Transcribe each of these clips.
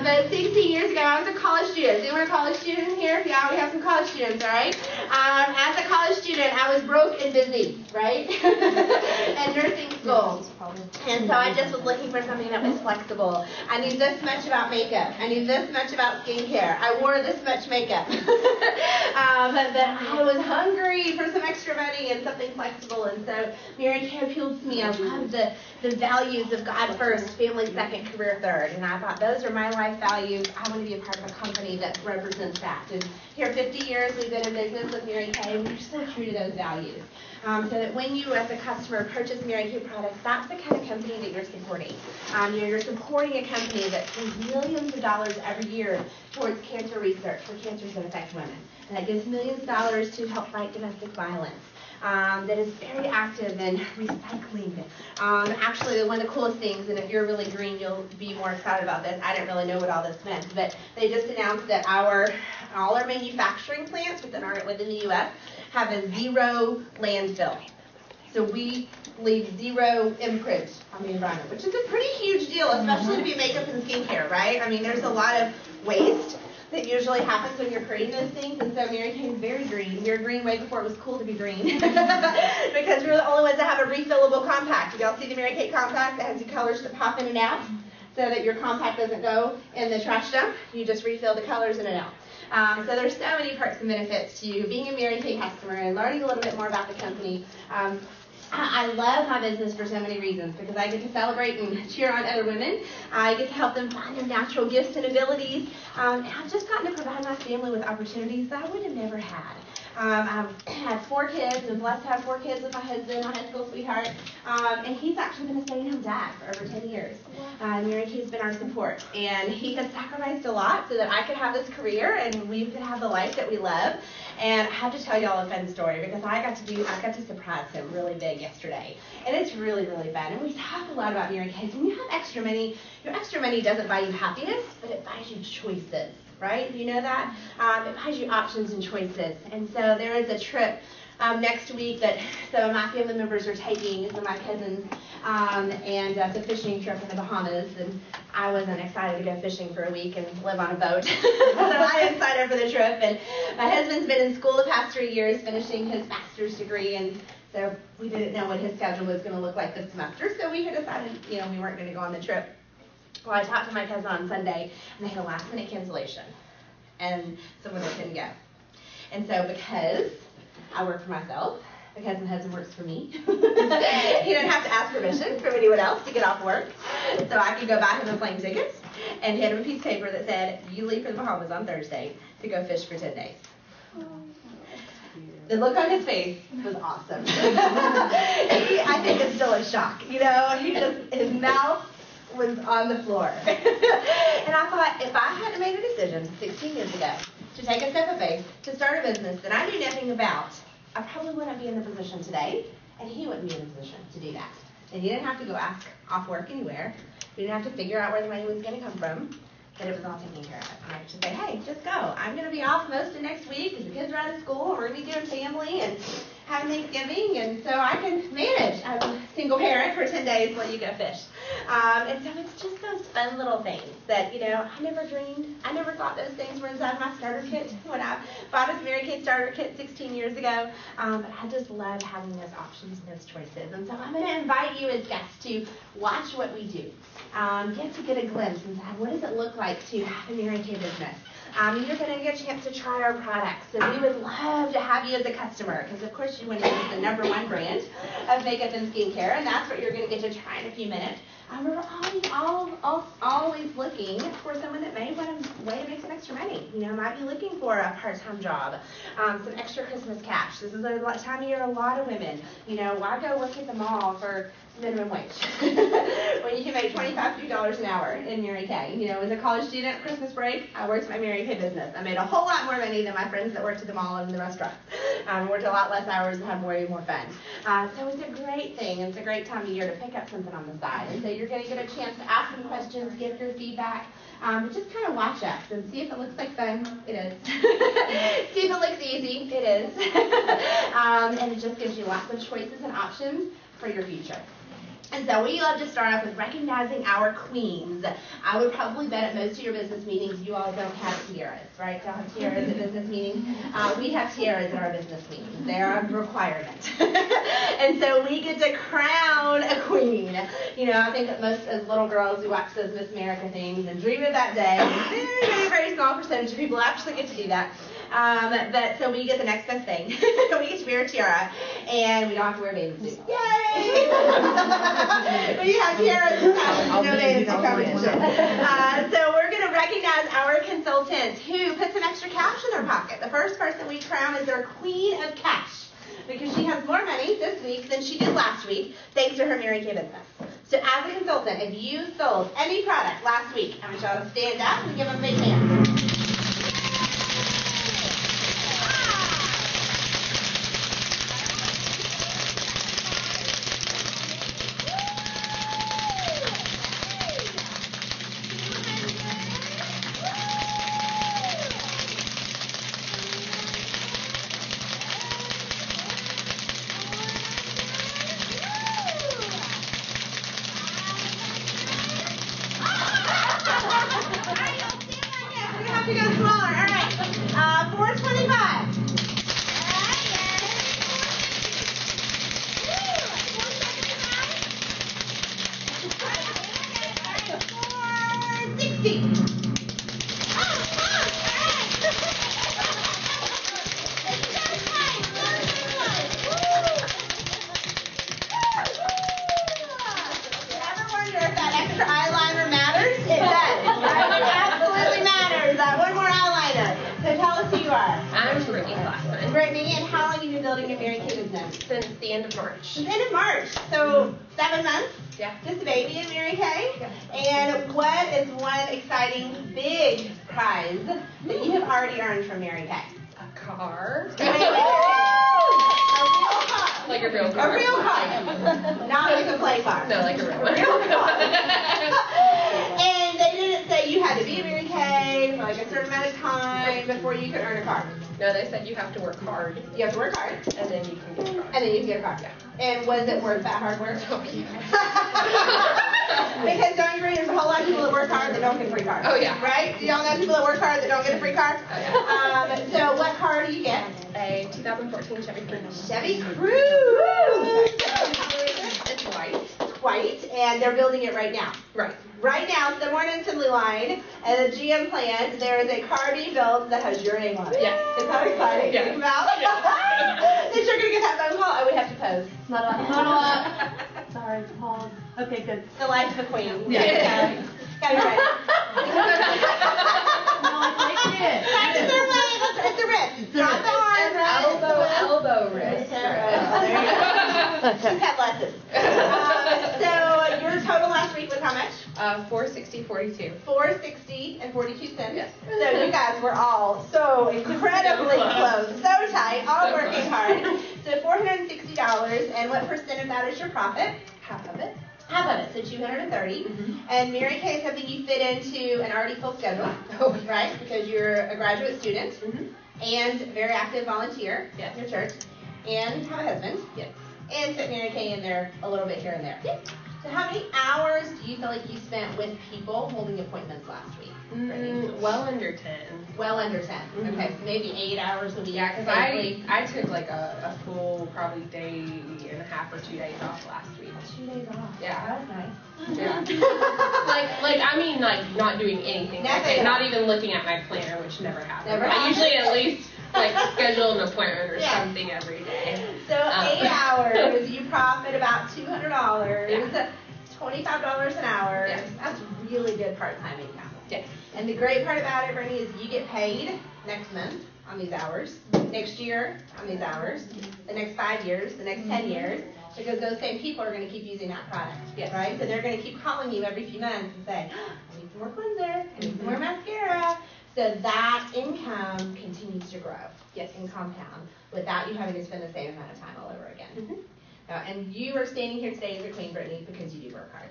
But 16 years ago, I was a college student. Is anyone a college student here? Yeah, we have some college students, all right? As a college student, I was broke and busy, right? At nursing school. And so I just was looking for something that was flexible. I knew this much about makeup. I knew this much about skincare. I wore this much makeup. But I was hungry for some extra money and something flexible. And so Mary Kay appealed to me. I loved the values of God first, family second, career third. And I thought, those are my life values. I want to be a part of a company that represents that. And here 50 years we've been in business with Mary Kay, and we're so true to those values. So that when you as a customer purchase Mary Kay products, that's the kind of company that you're supporting. You're supporting a company that spends millions of dollars every year towards cancer research for cancers that affect women. And that gives millions of dollars to help fight domestic violence. That is very active in recycling. Actually, one of the coolest things, and if you're really green, you'll be more excited about this. I didn't really know what all this meant, but they just announced that all our manufacturing plants within the U.S. have a zero landfill. So we leave zero imprint on the environment, which is a pretty huge deal, especially to be makeup and skincare, right? I mean, there's a lot of waste that usually happens when you're creating those things, and so Mary Kay is very green. We were green way before it was cool to be green, because we're the only ones that have a refillable compact. Y'all see the Mary Kay compact that has the colors that pop in and out, so that your compact doesn't go in the trash dump. You just refill the colors in and out. So there's so many perks and benefits to being a Mary Kay customer and learning a little bit more about the company. I love my business for so many reasons, because I get to celebrate and cheer on other women. I get to help them find their natural gifts and abilities. And I've just gotten to provide my family with opportunities that I would have never had. I've had 4 kids, and blessed to have 4 kids with my husband, my high school sweetheart. And he's actually been a stay-at-home dad for over 10 years. Mary Kay's been our support. And he has sacrificed a lot so that I could have this career and we could have the life that we love. And I have to tell y'all a fun story, because I got to surprise him really big yesterday. And it's really, really fun. And we talk a lot about Mary Kay. When you have extra money, your extra money doesn't buy you happiness, but it buys you choices, right? You know that? It buys you options and choices. And so there is a trip next week that some of my family members are taking, some of my cousins, and it's a fishing trip in the Bahamas. And I wasn't excited to go fishing for a week and live on a boat. So I didn't sign up for the trip. And my husband's been in school the past 3 years, finishing his master's degree, and so we didn't know what his schedule was going to look like this semester. So we had decided, we weren't going to go on the trip. Well, I talked to my cousin on Sunday, and they had a last-minute cancellation, and someone that couldn't go. And so because I work for myself, because my husband works for me, he didn't have to ask permission from anyone else to get off work, so I could go buy him a plane ticket and hand him a piece of paper that said, you leave for the Bahamas on Thursday to go fish for 10 days. The look on his face was awesome. I think it's still in shock. His mouth was on the floor. And I thought, if I hadn't made a decision 16 years ago to take a step of faith, to start a business that I knew nothing about, I probably wouldn't be in the position today, and he wouldn't be in the position to do that. And he didn't have to go ask off work anywhere. He didn't have to figure out where the money was going to come from. That it was all taken care of. And I could just say, hey, just go. I'm going to be off most of next week because the kids are out of school, and we're going to be doing family and having Thanksgiving, and so I can manage. I'm a single parent for 10 days while you go fish. And so it's just those fun little things that, I never dreamed. I never thought those things were inside my starter kit when I bought a Mary Kay starter kit 16 years ago. But I just love having those options and those choices. And so I'm going to invite you as guests to watch what we do. Get a glimpse inside what does it look like to have a Mary Kay business. You're going to get a chance to try our products, and we would love to have you as a customer, because of course you want to use the #1 brand of makeup and skincare, and that's what you're going to get to try in a few minutes. We're always looking for someone that may want a way to make some extra money. Might be looking for a part-time job, some extra Christmas cash. This is a time of year a lot of women, why go work at the mall for minimum wage when you can make $25 an hour in Mary Kay? As a college student, Christmas break, I worked my Mary Kay business. I made a whole lot more money than my friends that worked at the mall and the restaurants. Worked a lot less hours and had way more fun. So it's a great thing. It's a great time of year to pick up something on the side. And so you're going to get a chance to ask some questions, give your feedback, but just kind of watch us and see if it looks like fun. It is. See if it looks easy. It is. And it just gives you lots of choices and options for your future. And so we love to start off with recognizing our queens. I would probably bet at most of your business meetings you all don't have tiaras, right? Y'all have tiaras at business meetings? We have tiaras at our business meetings. They're a requirement. And so we get to crown a queen. You know, I think that most as little girls we watch those Miss America things and dream of that day. Very, very, very small percentage of people actually get to do that. But so we get the next best thing. We get to wear a tiara, and we don't have to wear a bathing suit. Yay! We have tiaras in town, no bathing suit coverage. So we're going to recognize our consultant who put some extra cash in their pocket. The first person we crown is their queen of cash, because she has more money this week than she did last week, thanks to her Mary Kay business. So as a consultant, if you sold any product last week, I want y'all to stand up and give them a big hand. To go smaller. All right. 425. 460. Brittany, and how long have you been building your Mary Kay business? Since the end of March. Since the end of March. So 7 months? Yeah. Just a baby in Mary Kay? Yeah. And what is one exciting big prize that you have already earned from Mary Kay? A car. A real car. Like a real car. A real car. Not like a play car. No, like a real one. A real car. And they didn't say you had to be a Mary Kay for like a certain amount of time before you could earn a car. No, they said you have to work hard. You have to work hard. And then you can get a car. And then you can get a car. Yeah. And was it worth that hard work? Oh, yeah. Because don't you agree, there's a whole lot of people that work hard that don't get a free car. Oh, yeah. Right? Do y'all know people that work hard that don't get a free car? Oh, yeah. So what car do you get? A 2014 Chevy Cruze. Chevy Cruze. It's white. White, and they're building it right now. Right. Right now, somewhere in assembly line at a GM plant, there is a car being built that has your name on it. Yes. Is that exciting? Yes. Think about it. Since you're going to get that phone call, I would have to pose. Not allowed. Sorry, pause. Okay, good. The life of a queen. Yeah. Got it right. No, I like it. Practice their way. It's the wrist. Not the arm, right? Elbow wrist. There you go. She's had lessons. So your total last week was how much? 460.42. 460 and 42 cents. Yes. So you guys were all so incredibly close, so tight, all working hard. So $460, and what percent of that is your profit? Half of it. Half of it, so 230. Mm-hmm. And Mary Kay is something you fit into an already full schedule, right? Because you're a graduate student and very active volunteer Yes. in your church, and have a husband. Yes. And fit Mary Kay in there a little bit here and there. Yes. So how many hours do you feel like you spent with people holding appointments last week? Well under 10. Well under 10. Okay, so maybe 8 hours a week. Yeah, because I took like a full probably day and a half or 2 days off last week. 2 days off. Yeah. That's nice. Yeah. like I mean like not doing anything. Nothing. Not even looking at my planner, which never happens. Never I happens. usually at least like schedule an appointment or Yeah. something every day. So 8 hours, you profit about $200. Yeah. $25 an hour. Yes. That's really good part-time income. Yes. And the great part about it, Brittany, is you get paid next month on these hours, next year on these hours, the next 5 years, the next 10 years, because those same people are going to keep using that product, right? So they're going to keep calling you every few months and say, I need some more cleanser, I need some more mascara. So that income continues to grow and compound without you having to spend the same amount of time all over again. And you are standing here today as a queen, Brittany, because you do work hard.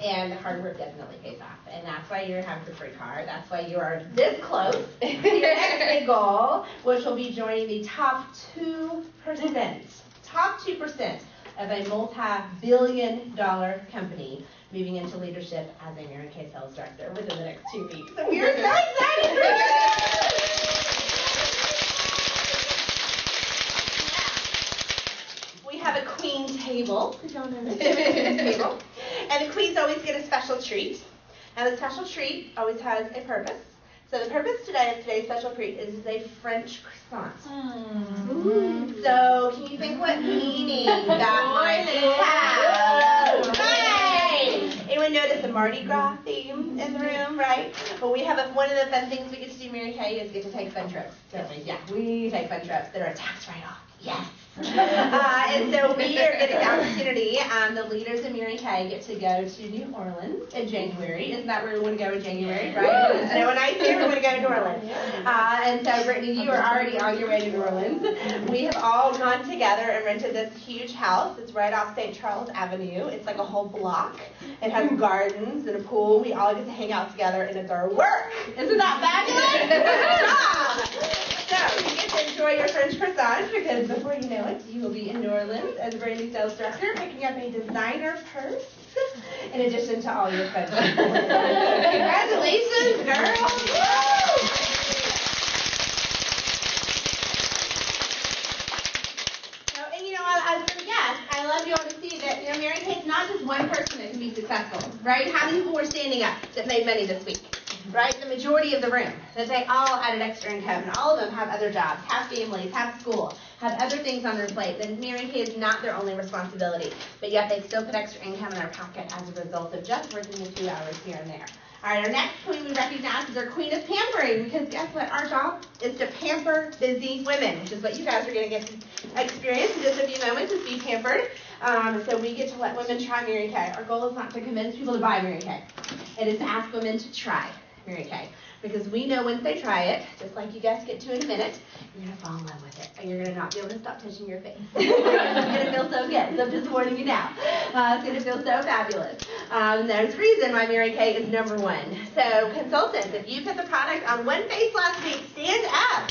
And hard work definitely pays off. And that's why you're having the free car. That's why you are this close to your next big goal, which will be joining the top 2%. Top 2% of a multi-billion-dollar company moving into leadership as a Mary Kay sales director within the next 2 weeks. So we're so excited for you. We have a queen table. Did y'all know this? Table. And the queens always get a special treat. And the special treat always has a purpose. So the purpose today of today's special treat is a French croissant. So can you think what meaning that might have? Right! Anyone notice the Mardi Gras theme in the room, right? Well, we have one of the fun things we get to do, Mary Kay, is get to take fun trips. Don't we? Yeah, we take fun trips that are a tax write-off. Yes. And so we are getting the opportunity, the leaders of Mary Kay get to go to New Orleans in January. Isn't that where we want to go in January, right? When it's snow and ice here, we want to go to New Orleans. And so, Brittany, you are already on your way to New Orleans. We have all gone together and rented this huge house. It's right off St. Charles Avenue. It's like a whole block. It has gardens and a pool. We all get to hang out together, and it's our work. Isn't that fabulous? So you get to enjoy your French croissant because before you know it, you will be in New Orleans as a brand new sales director picking up a designer purse in addition to all your fun. Congratulations, girls! So, and you know, I love you all to see that, you know, Mary Kay's not just one person that can be successful, right? How many people were standing up that made money this week? Right? The majority of the room, that they all added extra income, and all of them have other jobs, have families, have school, have other things on their plate. Then Mary Kay is not their only responsibility, but yet they still put extra income in our pocket as a result of just working a few hours here and there. All right, our next queen we recognize is our queen of pampering, because guess what? Our job is to pamper busy women, which is what you guys are going to get to experience in just a few moments, is be pampered. So we get to let women try Mary Kay. Our goal is not to convince people to buy Mary Kay. It is to ask women to try Mary Kay, because we know once they try it, just like you guys get to in a minute, you're going to fall in love with it, and you're going to not be able to stop touching your face. It's going to feel so good, so I'm just warning you now. It's going to feel so fabulous. There's a reason why Mary Kay is number one. So consultants, if you put the product on one face last week, stand up.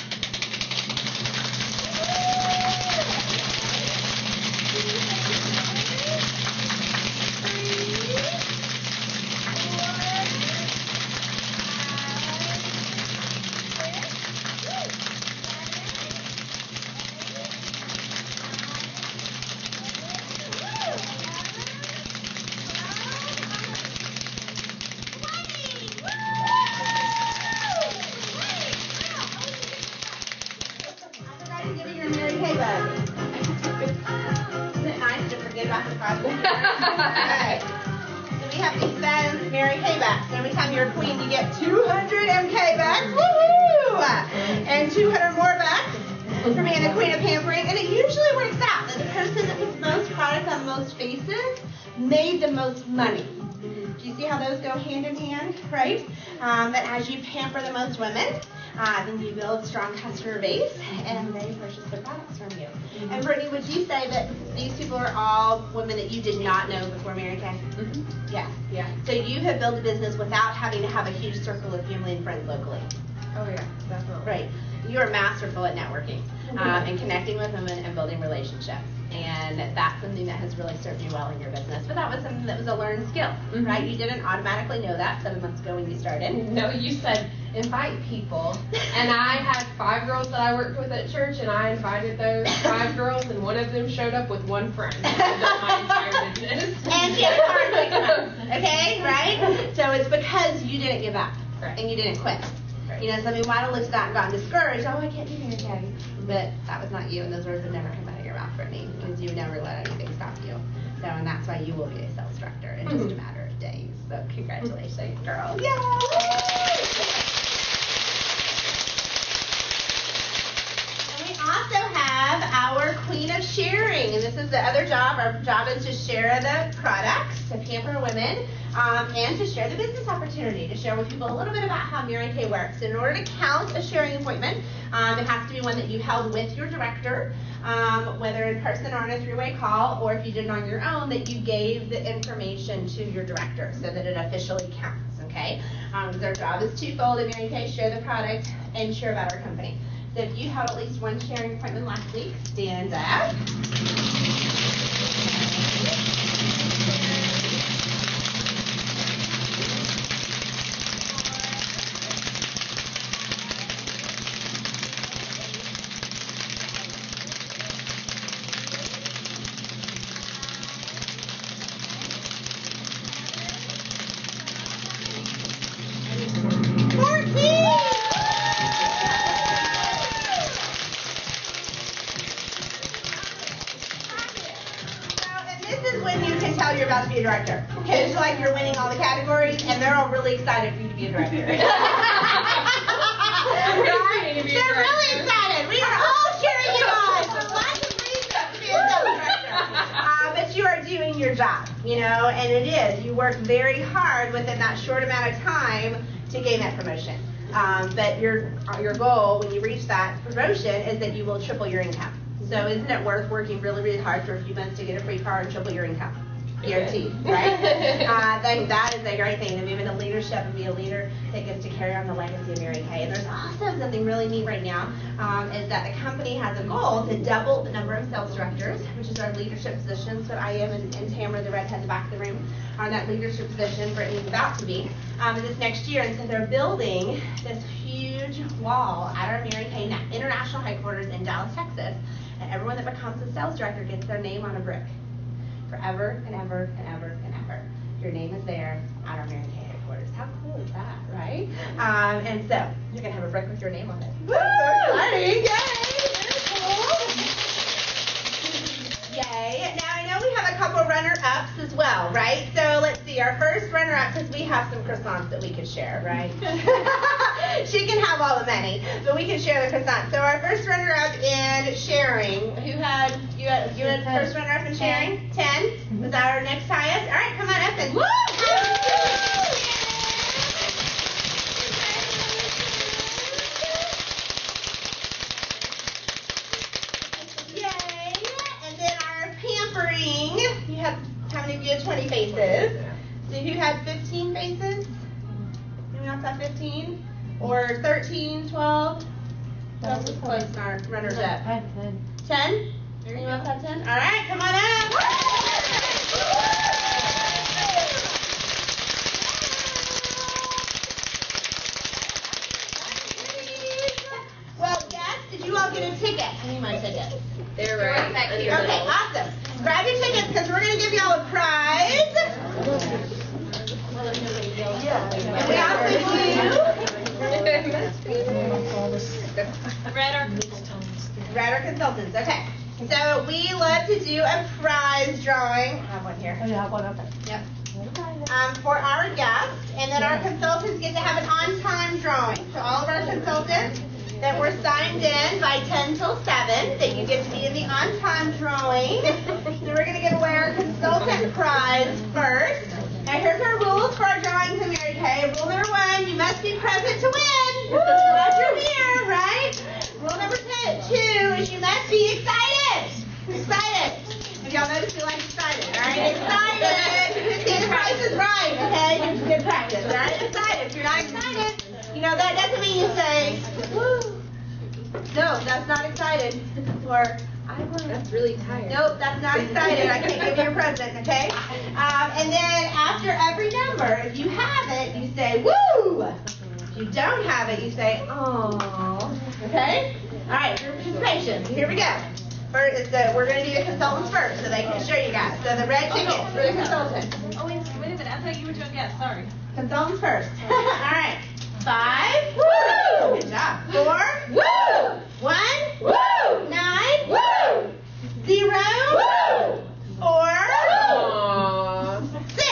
Your queen, you get 200 MK back, woohoo! And 200 more back for being a queen of pampering. And it usually works out that the person that puts the most product on most faces made the most money. Do you see how those go hand in hand, right? That as you pamper the most women, then you build a strong customer base, and they purchase the products from you. And Brittany, would you say that these people are all women that you did not know before Mary Kay? Mm-hmm. Yeah. So you have built a business without having to have a huge circle of family and friends locally. Oh yeah, definitely. Right. You are masterful at networking and connecting with women and building relationships. And that's something that has really served you well in your business. But that was something that was a learned skill, right? You didn't automatically know that 7 months ago when you started. No, you said invite people. And I had 5 girls that I worked with at church, and I invited those 5 girls, and one of them showed up with one friend. That's my entire business. And she had a car quick enough. Okay, right? So it's because you didn't give up, and you didn't quit. You know, some people might have looked at that and gotten discouraged. Oh, I can't do Mary Kay. But that was not you, and those words would never come out of your mouth, Brittany, because you never let anything stop you. So, and that's why you will be a sales director in just a matter of days. So, congratulations, girls. Yay! And we also have our queen of sharing, and this is the other job. Our job is to share the products, to pamper women, and to share the business opportunity, to share with people a little bit about how Mary Kay works. In order to count a sharing appointment, it has to be one that you held with your director, whether in person or on a 3-way call, or if you did it on your own, that you gave the information to your director so that it officially counts, okay? Because our job is twofold at Mary Kay: share the product and share about our company. So if you had at least one sharing appointment last week, stand up. You're about to be a director. Okay, it's like you're winning all the categories, and they're all really excited for you to be a director. Right? They're really excited. We are all cheering you on. So lots of reasons to be a sales director. But you are doing your job, and it is. You work very hard within that short amount of time to gain that promotion. But your goal when you reach that promotion is that you will triple your income. So isn't it worth working really, really hard for a few months to get a free car and triple your income? Guaranteed, right? I think that is a great thing, to move into leadership and be a leader that gets to carry on the legacy of Mary Kay. And there's also something really neat right now, is that the company has a goal to double the number of sales directors, which is our leadership position. So I am, and Tamara, the redhead in the back of the room, are in that leadership position. Brittany's about to be this next year. And so they're building this huge wall at our Mary Kay international headquarters in Dallas, Texas. And everyone that becomes a sales director gets their name on a brick. Forever and ever and ever and ever. Your name is there at our Mary Kay headquarters. How cool is that, right? And so you're going to have a brick with your name on it. Woo! That's so exciting. Yay! Yay. Now I know we have a couple runner-ups as well, right? So let's see. Our first runner-up, because we have some croissants that we could share, right? She can have all the money, but we can share the croissants. So our first runner-up in sharing, you had first runner-up in sharing? 10. Was that our next highest? All right, come on up and woo! Yay! And then our pampering, you had, how many of you had 20 faces? So who had 15 faces? Anyone else have 15? Or 13, 12? Who else was close in our runners up? 10? Anyone else have 10? All right, come on up. Well, yes, did you all get a ticket? I need my tickets. They're right back here. Okay, awesome. Grab your tickets because we're going to give y'all a prize. And we also Radar Consultants. Okay. So we love to do a prize drawing. I have one here. Oh, you have one? Okay. Yep. For our guests, and then our consultants get to have an on-time drawing. So all of our consultants that were signed in by 10 till 7, that you get to be in the on-time drawing. So we're going to give away our consultant prize first. Now here's our rules for our drawings in Mary Kay. Rule number 1, you must be present to win. Glad you're here, right? Rule number 2 is you must be excited. Excited. If y'all notice, you like excited, all right? Excited. See, the price is right, okay? Good practice, all right? Excited. If you're not excited, that doesn't mean you say, woo. No, that's not excited. Or, That's really tired. nope, that's not excited. I can't give you a present, okay? And then after every number, if you have it, you say, woo! If you don't have it, you say, oh. Okay? All right, your participation. Here we go. First, we're going to do the consultants first so they can show you guys. So the red ticket for the consultant. Oh, wait a minute. I thought you were doing guests. Sorry. Consultants first. All right. 5. Woo! Good job. 4. Woo! 1. Woo! 9. Woo! 0. Woo! 4. Aww. 6.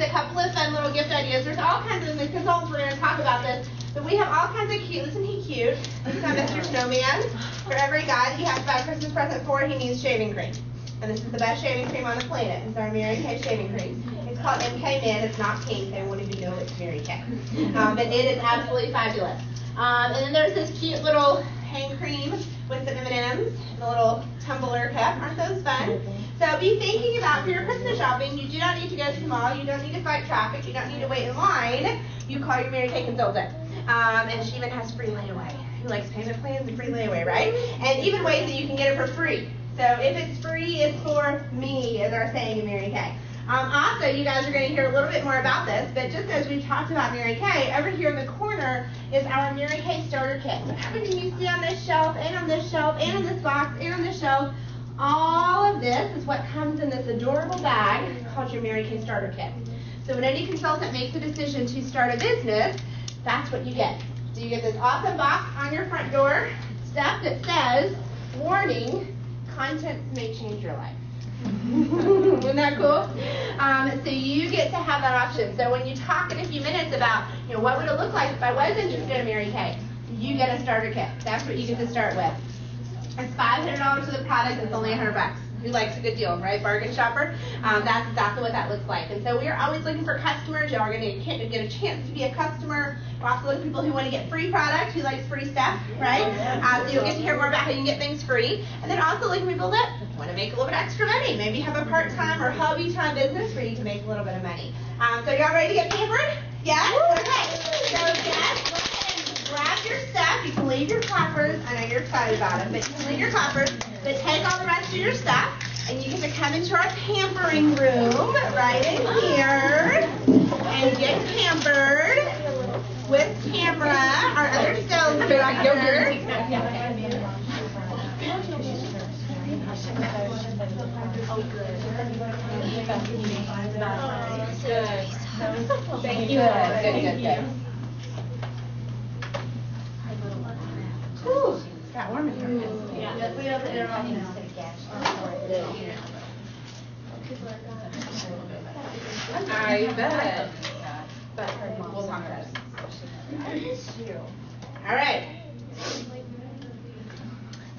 guys a couple of fun little gift ideas. There's all kinds of, the consultants, we're going to talk about this, but we have all kinds of cute, isn't he cute? This is Mr. Snowman. For every guy he has to buy a Christmas present for, he needs shaving cream. And this is the best shaving cream on the planet. It's our Mary Kay shaving cream. It's called MK Men. It's not pink. They won't even know it's Mary Kay. But it is absolutely fabulous. And then there's this cute little hand cream with some M&Ms and a little tumbler cup. Aren't those fun? So be thinking about for your Christmas shopping, you do not need to go to the mall. You don't need to fight traffic. You don't need to wait in line. You call your Mary Kay consultant. And she even has free layaway. Who likes payment plans and free layaway, right? And even ways that you can get it for free. So if it's free, it's for me, as our saying in Mary Kay. Also, you guys are going to hear a little bit more about this, but just as we've talked about Mary Kay, over here in the corner is our Mary Kay starter kit. So everything you see on this shelf, and on this shelf, and on this box, and on this shelf, all of this is what comes in this adorable bag called your Mary Kay starter kit. So when any consultant makes a decision to start a business, that's what you get. So you get this awesome box on your front door, stuff that says, warning, contents may change your life. Isn't that cool? So you get to have that option. So when you talk in a few minutes about, what would it look like if I was interested in Mary Kay, you get a starter kit. That's what you get to start with. It's $500 for the product. It's only $100. Who likes a good deal, right? Bargain shopper. That's exactly what that looks like. And so we are always looking for customers. Y'all are going to get a chance to be a customer. We're also looking for people who want to get free product, who likes free stuff, right? So you'll get to hear more about how you can get things free. And then also looking for people that want to make a little bit extra money. Maybe have a part-time or hobby-time business where you can make a little bit of money. So y'all ready to get pampered? Yes? Okay. So yes, go ahead and grab your stuff. You can leave your clappers. I know you're excited about it, but you can leave your clappers. But take all the rest of your stuff, and you get to come into our pampering room right in here and get pampered with Tamara, our other sales director. Thank you. Good. Whew, it's got warm in here. Yeah. We have it all now. I bet. But we'll talk about it. All right.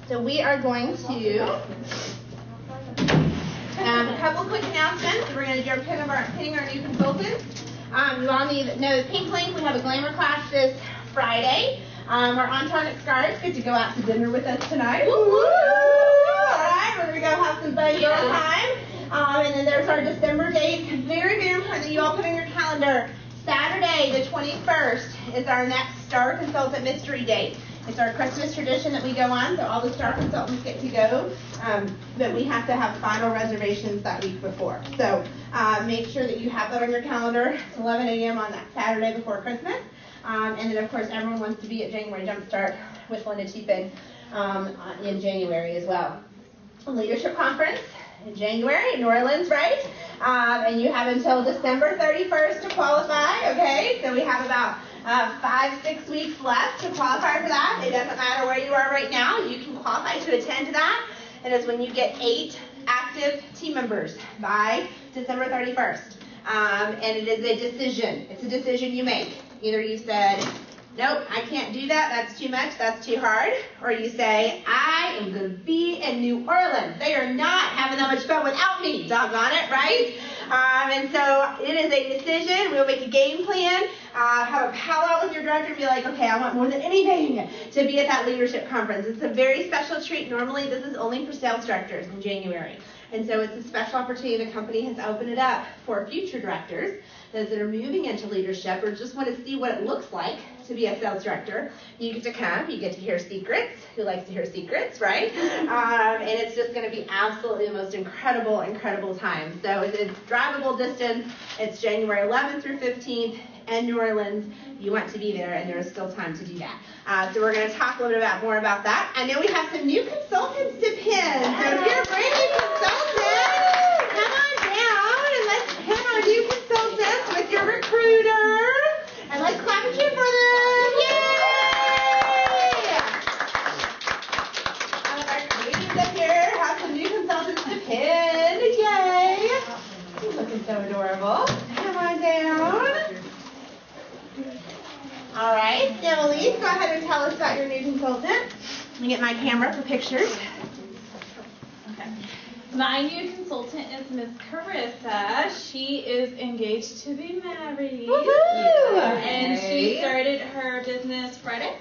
So we are going to a couple quick announcements. We're going to do our pinning our new consultants. You all need to know the Pink Link. We have a glamour class this Friday. Our On Target Scars get to go out to dinner with us tonight. Woo! All right, we're going to go have some fun girl time. And then there's our December date. Very, very important that you all put in your calendar. Saturday, the 21st, is our next Star Consultant Mystery Date. It's our Christmas tradition that we go on, so all the Star Consultants get to go, but we have to have final reservations that week before. So make sure that you have that on your calendar. It's 11 a.m. on that Saturday before Christmas. And then, of course, everyone wants to be at January Jumpstart with Linda Tiefin in January as well. A leadership conference in January in New Orleans, right? And you have until December 31st to qualify, okay? So we have about 5-6 weeks left to qualify for that. It doesn't matter where you are right now. You can qualify to attend that. And it's when you get 8 active team members by December 31st. And it is a decision. It's a decision you make. Either you said, nope, I can't do that. That's too much. That's too hard. Or you say, I am going to be in New Orleans. They are not having that much fun without me. Doggone it, right? And so it is a decision. We'll make a game plan. Have a powwow with your director and be like, okay, I want more than anything to be at that leadership conference. It's a very special treat. Normally, this is only for sales directors in January. And so it's a special opportunity. The company has opened it up for future directors, those that are moving into leadership or just want to see what it looks like to be a sales director. You get to come. You get to hear secrets. Who likes to hear secrets, right? And it's just going to be absolutely the most incredible time. So it's drivable distance. It's January 11th through 15th in New Orleans. You want to be there, and there is still time to do that. So we're going to talk a little bit more about that. I know we have some new consultants to pin. So if you're a brand new consultant, come on down and let's pin our new consultants with your recruiter. And let's clap and cheer for them. Yay! Our queens up here have some new consultants to pin. Yay! You're looking so adorable. Come on All right, now Elise, go ahead and tell us about your new consultant. Let me get my camera for pictures. Okay. My new consultant is Miss Carissa. She is engaged to be married. Woohoo! And she started her business Friday.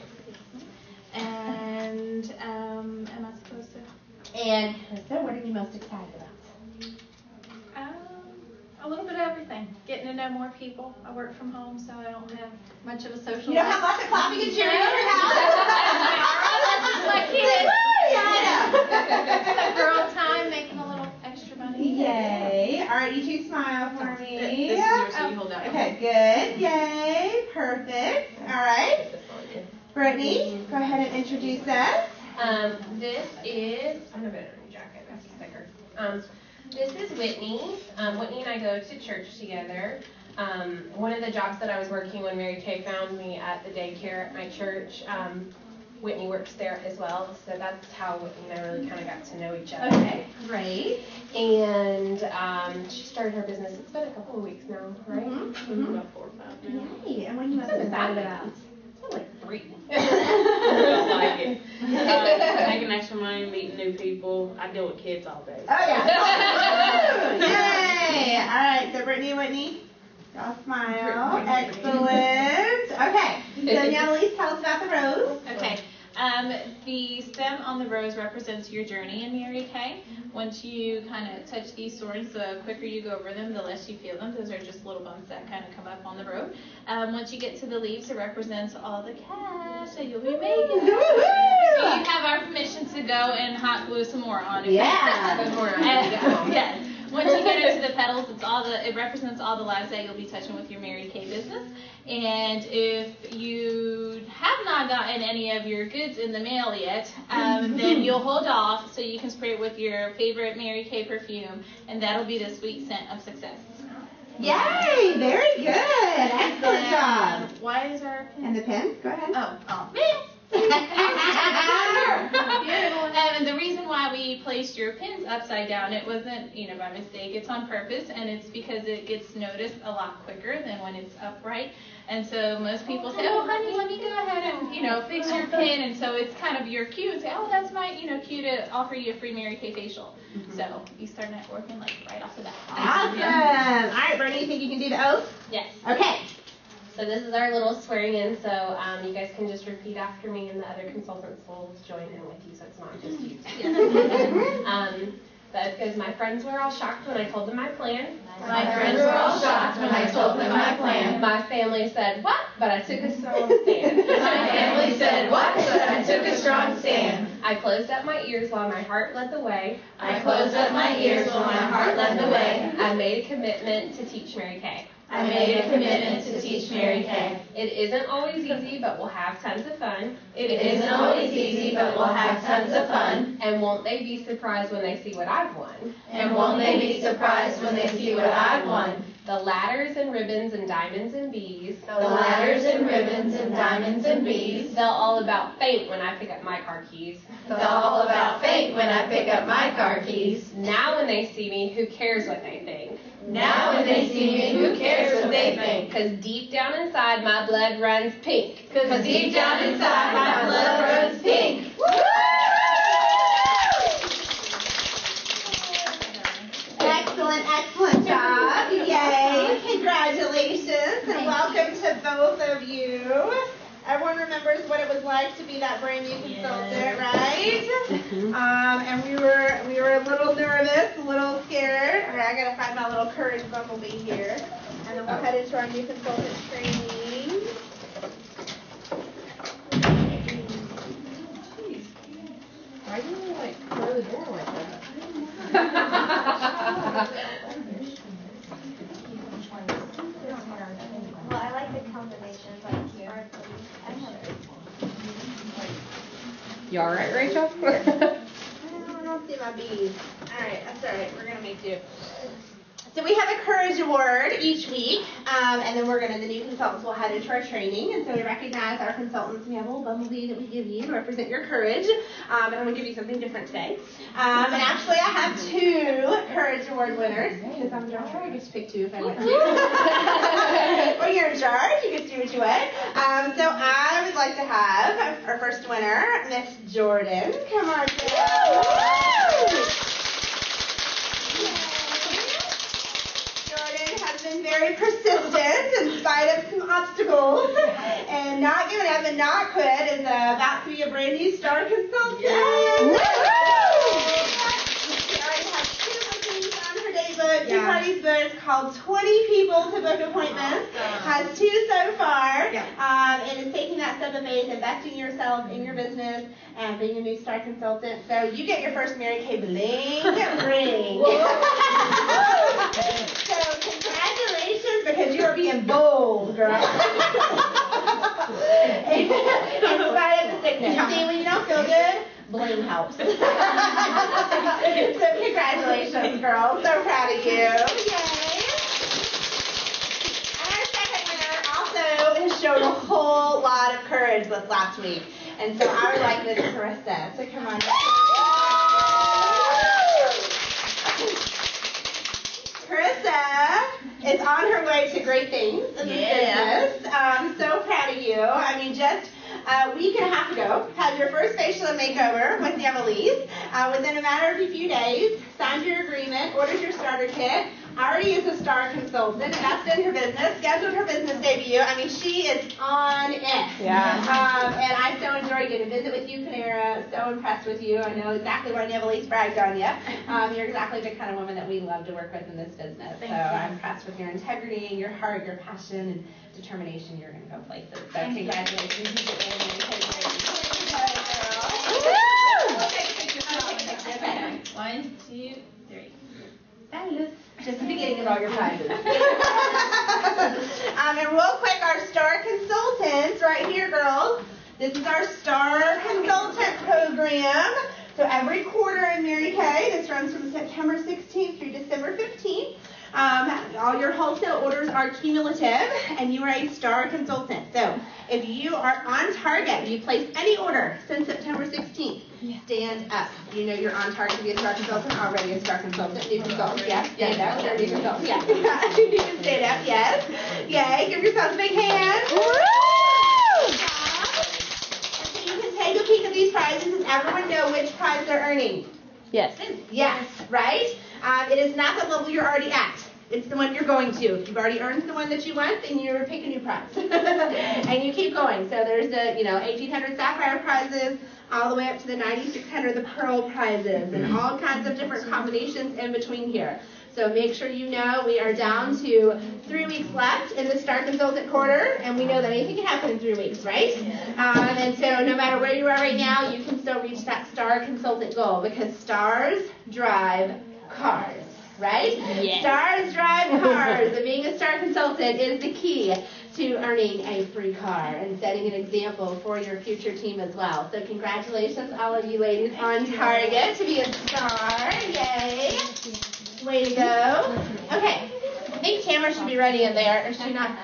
And am I supposed to? And Carissa, what are you most excited about? A little bit of everything. Getting to know more people. I work from home, so I don't have much of a social You don't life. have lots of clapping and cheering in your house? My kids. Yeah, I Some girl time, making a little extra know. money. Yay. All right, you two smile for me. This is yours, so you hold that one. Okay, good. Yay. Perfect. All right. Brittany, go ahead and introduce us. This is, I'm a better jacket, that's thicker. This is Whitney. Whitney and I go to church together. One of the jobs that I was working when Mary Kay found me at the daycare at my church, Whitney works there as well, so that's how Whitney and I really kind of got to know each other. Okay, great. And she started her business, it's been a couple of weeks now, right? Mm-hmm. About 4 or 5 now. Yay. And what are you most It's excited about? like 3. I like it. Making extra money, meeting new people. I deal with kids all day. Oh, yeah. Yay. All right, so Brittany and Whitney, y'all smile. Excellent. Okay, so now Elise, tell us about the rose. Okay. The stem on the rose represents your journey in Mary Kay. Once you kind of touch these thorns, the quicker you go over them, the less you feel them. Those are just little bumps that kind of come up on the road. Once you get to the leaves, it represents all the cash that you'll be making. So you have our permission to go and hot glue some more on it. Yeah. Yes. Once you get into the petals, it represents all the lives that you'll be touching with your Mary Kay business. And if you have not gotten any of your goods in the mail yet, then you'll hold off so you can spray it with your favorite Mary Kay perfume, and that'll be the sweet scent of success. Yay, very good. Excellent job. Why is our pin? And the pen, go ahead. Oh. And the reason why we placed your pins upside down, it wasn't, by mistake. It's on purpose, and it's because it gets noticed a lot quicker than when it's upright. And so most people say, oh, honey, let me go ahead and, fix your pin. And so it's kind of your cue to say, oh, that's my, cue to offer you a free Mary Kay facial. Mm-hmm. So you start networking right off the bat. Awesome. Yeah. All right, Brittany, you think you can do the oath? Yes. Okay. So this is our little swearing in, so you guys can just repeat after me, and the other consultants will join in with you, so it's not just you. But because my friends were all shocked when I told them my plan. My friends were all shocked when I told them my plan. My family said, what? But I took a strong stand. My family said, what? But I took a strong stand. I closed up my ears while my heart led the way. I closed up my ears while my heart led the way. I made a commitment to teach Mary Kay. I made a commitment to teach Mary Kay. It isn't always easy, but we'll have tons of fun. It isn't always easy, but we'll have tons of fun. And won't they be surprised when they see what I've won? And won't they be surprised when they see what I've won? The ladders and ribbons and diamonds and bees. The ladders and ribbons and diamonds and bees. They'll all about faint when I pick up my car keys. They'll all about faint when I pick up my car keys. Now when they see me, who cares what they think? Now when they see me, who cares what they think? Because deep down inside, my blood runs pink. Because deep down inside, my blood runs pink. Excellent job. Yay. Congratulations and welcome to both of you. Everyone remembers what it was like to be that brand new consultant, right? And we were a little nervous, a little scared. All right, I gotta find my little courage bumblebee here. And then we'll head into our new consultant training. Why do you close the door like that? Well, I like the combinations, like sparkly. I have it. You all right, Rachel? I don't see my beads. All right, that's all right. We're gonna make do. So we have a courage award each week, and then the new consultants will head into our training, and so we recognize our consultants. We have a little bumblebee that we give you to represent your courage, and I'm going to give you something different today. And actually, I have 2 courage award winners, because I'm a doctor. I get to pick 2 if I want to. Well, you're in charge. You get to do what you want. So I would like to have our first winner, Miss Jordan. Come on, Jordan has been very persistent in spite of some obstacles and not giving up and not quit is about to be a brand new star consultant. She already has 2 bookings on her day book, 2 parties booked, called 20 people to book appointments, has 2 so far, and is taking that step of faith, investing in yourself, in your business, and being a new star consultant. So you get your first Mary Kay Bling ring. So congratulations, because you are being bold, girl. In spite of the sickness. See, when you don't feel good, bling helps. So congratulations, girl. So proud of you. Yay. And our second winner also has shown a whole lot of courage this last week. And so I would like Miss Carissa to come on. Carissa is on her way to great things in this business. So proud of you. I mean, just a week and a half ago, had your first facial and makeover with the Evelise. Within a matter of a few days, signed your agreement, ordered your starter kit, already is a star consultant, invested in her business, scheduled her business debut. I mean, she is on it. Yeah. And I so enjoyed getting to visit with you, Panera. So impressed with you. I know exactly why Evelise bragged on you. You're exactly the kind of woman that we love to work with in this business. So I'm impressed with your integrity, your heart, your passion, and determination. You're going to go places. So congratulations. You get in and take care of you. 1, 2, 3. Just the beginning of all your prizes. And real quick, our star consultants right here, girls. This is our star consultant program. So every quarter in Mary Kay, this runs from September 16th through December 15th. All your wholesale orders are cumulative, and you are a star consultant. So if you are on target, you place any order since September 16th, stand up. You know you're on target to be a star consultant, already a star consultant. New consultant, yes, stand up. You're a new consultant, yes. You can stand up, yes. Yay, give yourselves a big hand. And so you can take a peek at these prizes. Does everyone know which prize they're earning? Yes. Yes, right? It is not the level you're already at. It's the one you're going to. If you've already earned the one that you want, then you pick a new prize. And you keep going. So there's the 1,800 sapphire prizes, all the way up to the 9,600 the pearl prizes, and all kinds of different combinations in between here. So make sure you know we are down to 3 weeks left in the Star Consultant Quarter, and we know that anything can happen in 3 weeks, right? And so no matter where you are right now, you can still reach that Star Consultant goal, because stars drive cars, right? Yes. Stars drive cars, and being a Star Consultant is the key to earning a free car and setting an example for your future team as well. So congratulations, all of you ladies on target to be a star. Yay. Way to go. Okay. I think Tamara should be ready in there. Or she not?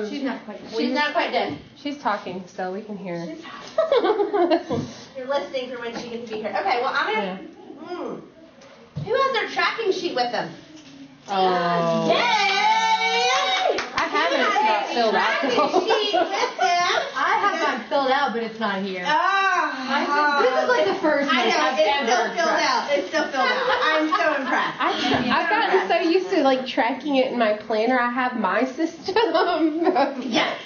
She's not quite done. She's not quite done. She's talking still. We can hear her. She's talking. You're listening for when she gets to be here. Okay, well, I'm going to... Who has their tracking sheet with them? Oh. Yay! I have it. It's not filled out. Tracking sheet with them. I have mine filled out, but it's not here. This is like the first one I know, I've it's ever still filled out. It's still filled out. I'm so impressed. I've gotten so used to tracking it in my planner. I have my system. Yes.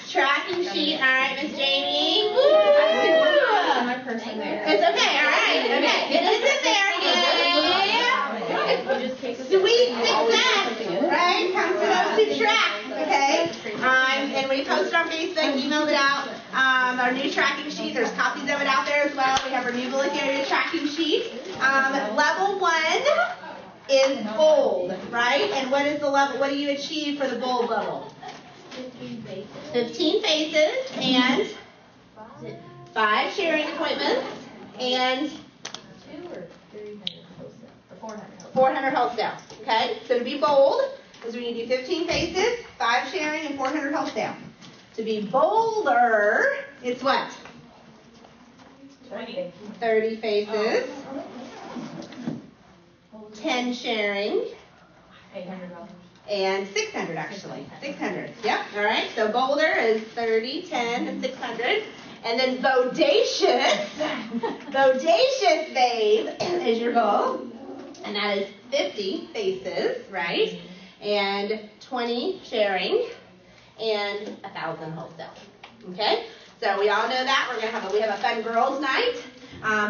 Tracking sheet. All right, Miss Jamie. My person there. It's okay. All right. Okay. It is in there. Yay. Sweet success. Right? Comes to those who track. Okay. And we posted on Facebook, emailed it out. Our new tracking sheet. There's copies of it out there as well. We have our new Bullock area tracking sheet. Level 1 is bold, right? And what is the level? What do you achieve for the bold level? 15 faces and 5 sharing appointments and 400 wholesale. Okay? So to be bold is when you do 15 faces, 5 sharing, and 400 wholesale. To be bolder, it's what? 30 faces, 10 sharing, and 600 actually. 600. Yep. All right. So bolder is 30, 10, and 600. And then bodacious, babe, is your goal. And that is 50 faces, right? And 20 sharing, and 1,000 wholesale. Okay? So we all know that. We have a fun girls' night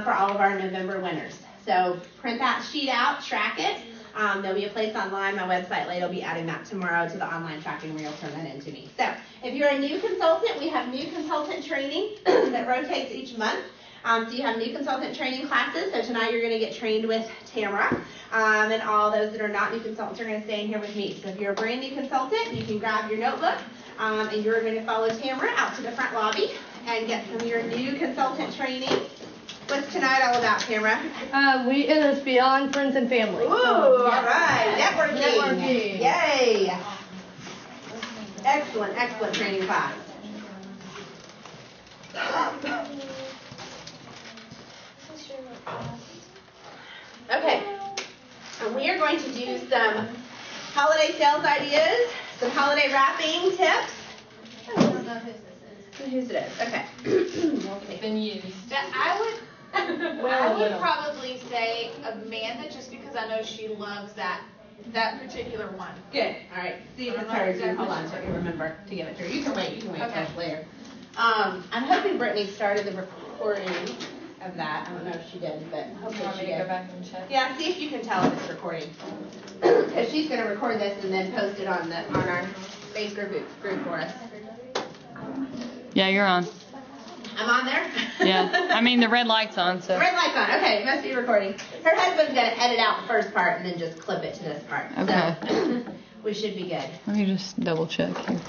for all of our November winners. So print that sheet out, track it. There'll be a place online, my website later will be adding that tomorrow to the online tracking where you'll turn that in to me. So if you're a new consultant, we have new consultant training that rotates each month. So you have new consultant training classes. So tonight you're going to get trained with Tamara. And all those that are not new consultants are going to stay in here with me. So if you're a brand new consultant, you can grab your notebook and you're going to follow Tamara out to the front lobby and get some of your new consultant training. What's tonight all about, Tamara? It is beyond friends and family. Ooh, all right. Networking. Yay. Excellent training class. Okay. And we are going to do some holiday sales ideas, some holiday wrapping tips. I don't know whose this is. Whose it is? Okay. It's been used. I would probably say Amanda, just because I know she loves that particular one. Good. All right. See if it's hers. Hold on so I can remember to give it to her. You can wait. Okay. Later. I'm hoping Brittany started the recording of that. I don't know if she did, but hopefully she did. Go back and check? Yeah, see if you can tell if it's recording. Because she's going to record this and then post it on our Facebook group for us. Yeah, you're on. I'm on there? Yeah. I mean, the red light's on, so. The red light's on. Okay, it must be recording. Her husband's going to edit out the first part and then just clip it to this part. Okay. So we should be good. Let me just double check here.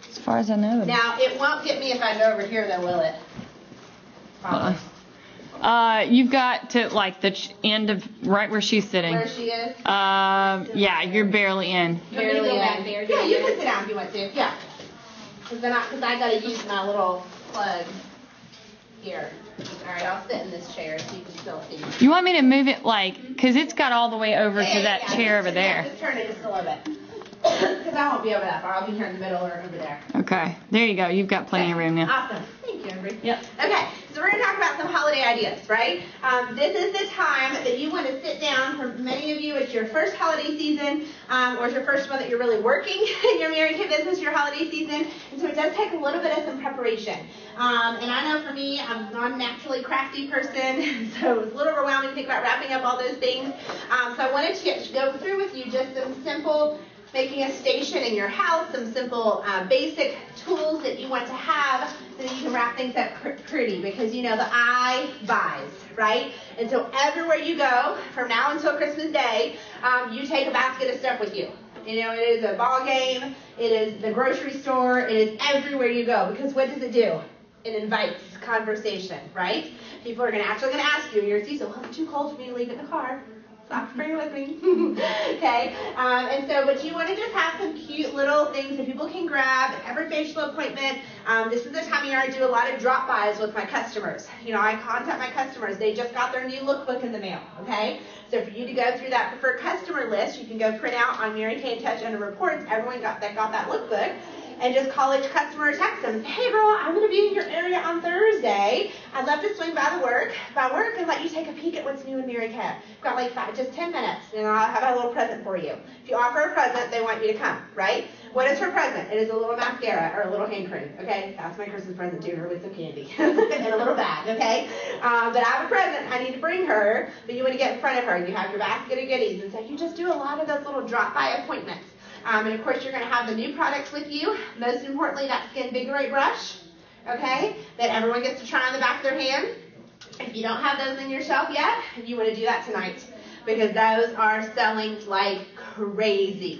As far as I know. Now, it won't get me if I go over here, though, will it? Probably. You've got to, like, the end of right where she's sitting. Where she is? Yeah, you're barely in. Barely back in. there. Yeah, you can sit down if you want to. Yeah. Because I got to use my little plug here. All right, I'll sit in this chair so you can still see me. You want me to move it, like, because it's got all the way over to that chair over there. Just turn it just a little bit. Because I won't be over that far. I'll be here in the middle or over there. Okay, there you go. You've got plenty of room now. Awesome. Thank you, Amber. Yep. Okay, so we're going to talk about some holiday ideas, right? This is the time that you want to sit down. For many of you, it's your first holiday season, or it's your first one that you're really working in your Mary Kay business, your holiday season. And so it does take a little bit of some preparation. And I know for me, I'm not a naturally crafty person, so it's a little overwhelming to think about wrapping up all those things. So I wanted to go through with you just some simple making a station in your house, some simple basic tools that you want to have so that you can wrap things up pretty, because you know the eye buys, right? And so everywhere you go, from now until Christmas Day, you take a basket of stuff with you. You know, it is a ball game, it is the grocery store, it is everywhere you go, because what does it do? It invites conversation, right? People are actually going to ask you, you're so, well, it's too cold for me to leave it in the car. So I have to bring it with me. Okay? But you want to just have some cute little things that people can grab at every facial appointment. This is the time of year I do a lot of drop-bys with my customers. You know, I contact my customers. They just got their new lookbook in the mail, okay? So for you to go through that preferred customer list, you can go print out on Mary Kay in Touch under reports. Everyone got that lookbook. And just call each customer or text them and say, hey girl, I'm going to be in your area on Thursday. I'd love to swing by work and let you take a peek at what's new in Mary Kay. I've got like 10 minutes, and I'll have a little present for you. If you offer a present, they want you to come, right? What is her present? It is a little mascara or a little hand cream, okay? That's my Christmas present to her with some candy in a little bag, okay? But I have a present I need to bring her, but you want to get in front of her. You have your basket of goodies, and so you just do a lot of those little drop-by appointments. And of course, you're going to have the new products with you. Most importantly, that Skin Vigorate brush, okay, that everyone gets to try on the back of their hand. If you don't have those in your shelf yet, you want to do that tonight, because those are selling like crazy,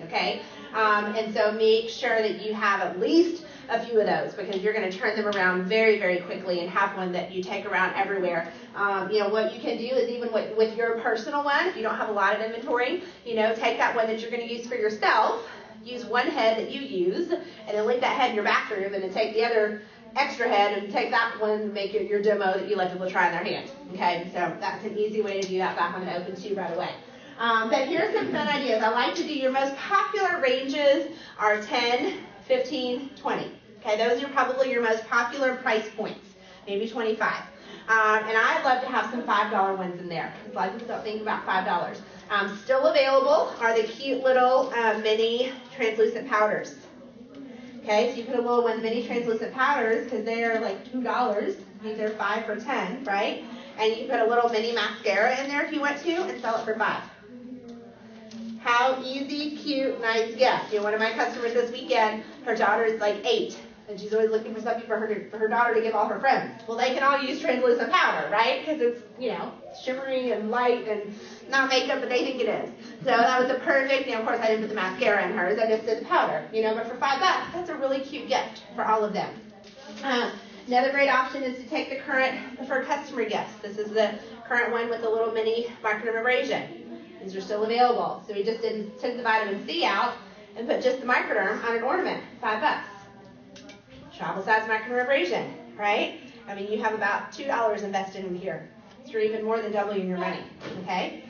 okay? And so make sure that you have at least a few of those, because you're going to turn them around very, very quickly and have one that you take around everywhere. You know, what you can do is even with your personal one, if you don't have a lot of inventory, you know, take that one that you're going to use for yourself, use one head that you use, and then leave that head in your bathroom, and then take the other extra head and take that one and make it your demo that you let people try in their hand. Okay, so that's an easy way to do that. That one to open to right away. But here's some fun ideas. I like to do your most popular ranges are 10, 15, 20. Okay, those are probably your most popular price points, maybe 25. And I'd love to have some $5 ones in there. A lot of people don't think about $5. Still available are the cute little mini translucent powders. Okay, so you put a little one mini translucent powders because they are like $2. These are 5 for 10, right? And you put a little mini mascara in there if you want to and sell it for 5. How easy, cute, nice gift. You know, one of my customers this weekend, her daughter is like 8. And she's always looking for something for her daughter to give all her friends. Well, they can all use translucent powder, right? Because it's, you know, shimmery and light and not makeup, but they think it is. So that was a perfect, you know, of course I didn't put the mascara in hers. I just did the powder, you know, but for $5, that's a really cute gift for all of them. Another great option is to take the current preferred customer gifts. This is the current one with the little mini microdermabrasion. These are still available. So we just took the vitamin C out and put just the microderm on an ornament, $5. Travel size microdermabrasion, right? I mean, you have about $2 invested in here. So you're even more than doubling your money, okay?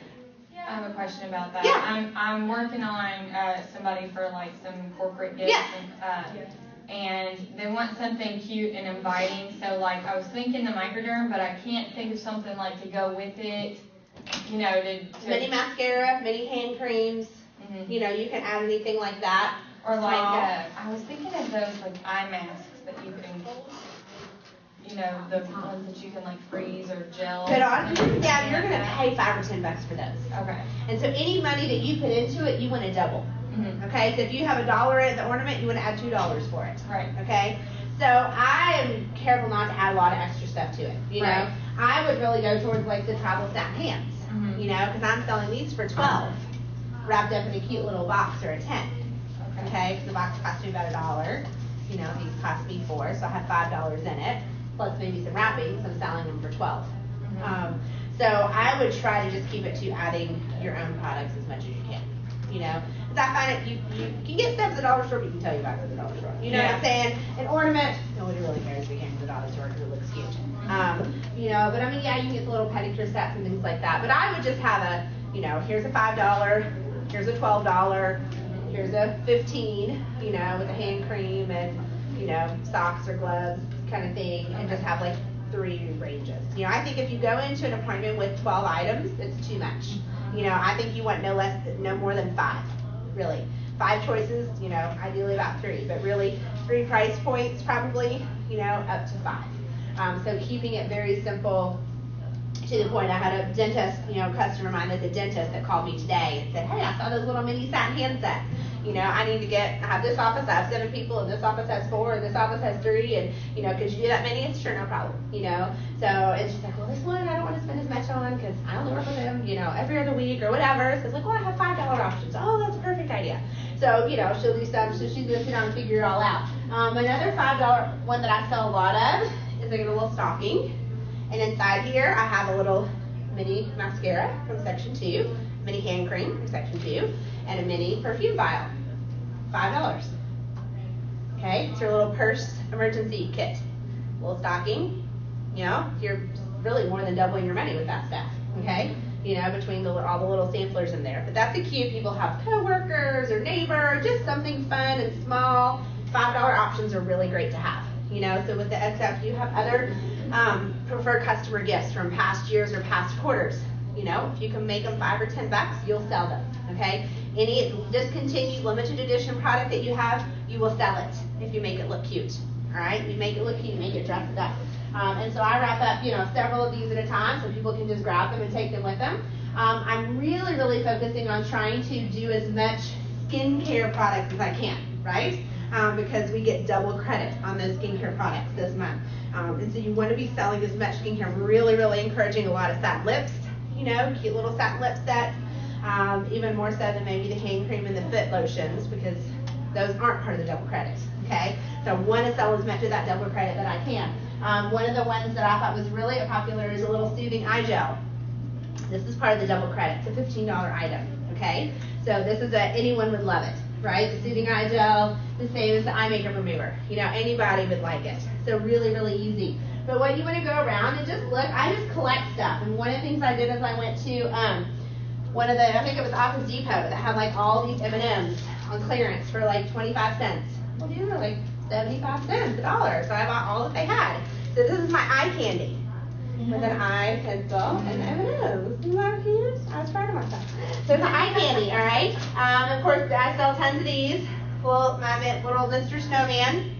I have a question about that. Yeah. I'm working on somebody for like some corporate gifts, and they want something cute and inviting. So like I was thinking the microderm, but I can't think of something like to go with it. You know, to mini mascara, mini hand creams. Mm-hmm. You know, you can add anything like that. Or like I was thinking of those like eye masks that you can, you know, the ones that you can like freeze or gel. Put on. Yeah, you're gonna pay $5 or $10 for those. Okay. And so any money that you put into it, you want to double. Mm-hmm. Okay. So if you have $1 at the ornament, you want to add $2 for it. Right. Okay. So I am careful not to add a lot of extra stuff to it. You know, I would really go towards like the travel satin hands. Mm-hmm. You know, because I'm selling these for $12, wrapped up in a cute little box or a 10. Okay, because the box cost me about $1. You know, these cost me $4, so I have $5 in it, plus maybe some wrappings. I'm selling them for $12. Mm-hmm. So I would try to just keep it to adding your own products as much as you can. You know, because I find it, you can get stuff at the dollar store, but you can tell you about it at the dollar store. You know what I'm saying? An ornament, nobody really cares if you came to the dollar store because it looks cute. You know, but I mean, yeah, you can get the little pedicure sets and things like that. But I would just have a, you know, here's a $5, here's a $12. Here's a 15, you know, with a hand cream and, you know, socks or gloves kind of thing, and just have like 3 ranges. You know, I think if you go into an appointment with 12 items, it's too much. You know, I think you want no more than 5, really. 5 choices, you know, ideally about 3, but really 3 price points probably, you know, up to 5. So keeping it very simple. To the point, I had a dentist, you know, customer of mine that's a dentist that called me today and said, hey, I saw those little mini satin hand sets. You know, I have this office, I have 7 people, and this office has 4, and this office has 3, and, you know, could you do that many? It's sure, no problem, you know. So it's just like, well, this one I don't want to spend as much on because I only work with him, you know, every other week or whatever. So it's like, well, I have $5 options. Oh, that's a perfect idea. So, you know, she'll do some, so she's going to sit down and figure it all out. Another $5 one that I sell a lot of is like a little stocking. And inside here, I have a little mini mascara from section 2, mini hand cream from section 2, and a mini perfume vial. $5. Okay, it's your little purse emergency kit. Little stocking. You know, you're really more than doubling your money with that stuff. Okay, you know, between all the little samplers in there. But that's a cute. People have coworkers or neighbors, just something fun and small. $5 options are really great to have. You know, so with the XF, you have other preferred customer gifts from past years or past quarters. You know, if you can make them $5 or $10, you'll sell them. Okay, any discontinued limited edition product that you have, you will sell it if you make it look cute. All right, you make it look cute, you make it dress it up. And so I wrap up, you know, several of these at a time so people can just grab them and take them with them. I'm really focusing on trying to do as much skincare products as I can, right? Because we get double credit on those skincare products this month. And so you want to be selling as much skincare. I'm really encouraging a lot of satin lips, you know, cute little satin lip sets, even more so than maybe the hand cream and the foot lotions, because those aren't part of the double credit, okay? So I want to sell as much of that double credit that I can. One of the ones that I thought was really popular is a little soothing eye gel. This is part of the double credit. It's a $15 item, okay? So this is anyone would love it, right? The soothing eye gel, the same as the eye makeup remover. You know, anybody would like it. So really easy. But what you want to go around and just look, I just collect stuff. And one of the things I did is I went to one of the, I think it was Office Depot, that had like all these M&Ms on clearance for like 25 cents. Well, these are like 75 cents, $1. So I bought all that they had. So this is my eye candy. With an eye, pencil, and M&M's. You want peanuts? I was proud of myself. So it's eye candy, all right? Of course, I sell tons of these. Well, my little Mr. Snowman.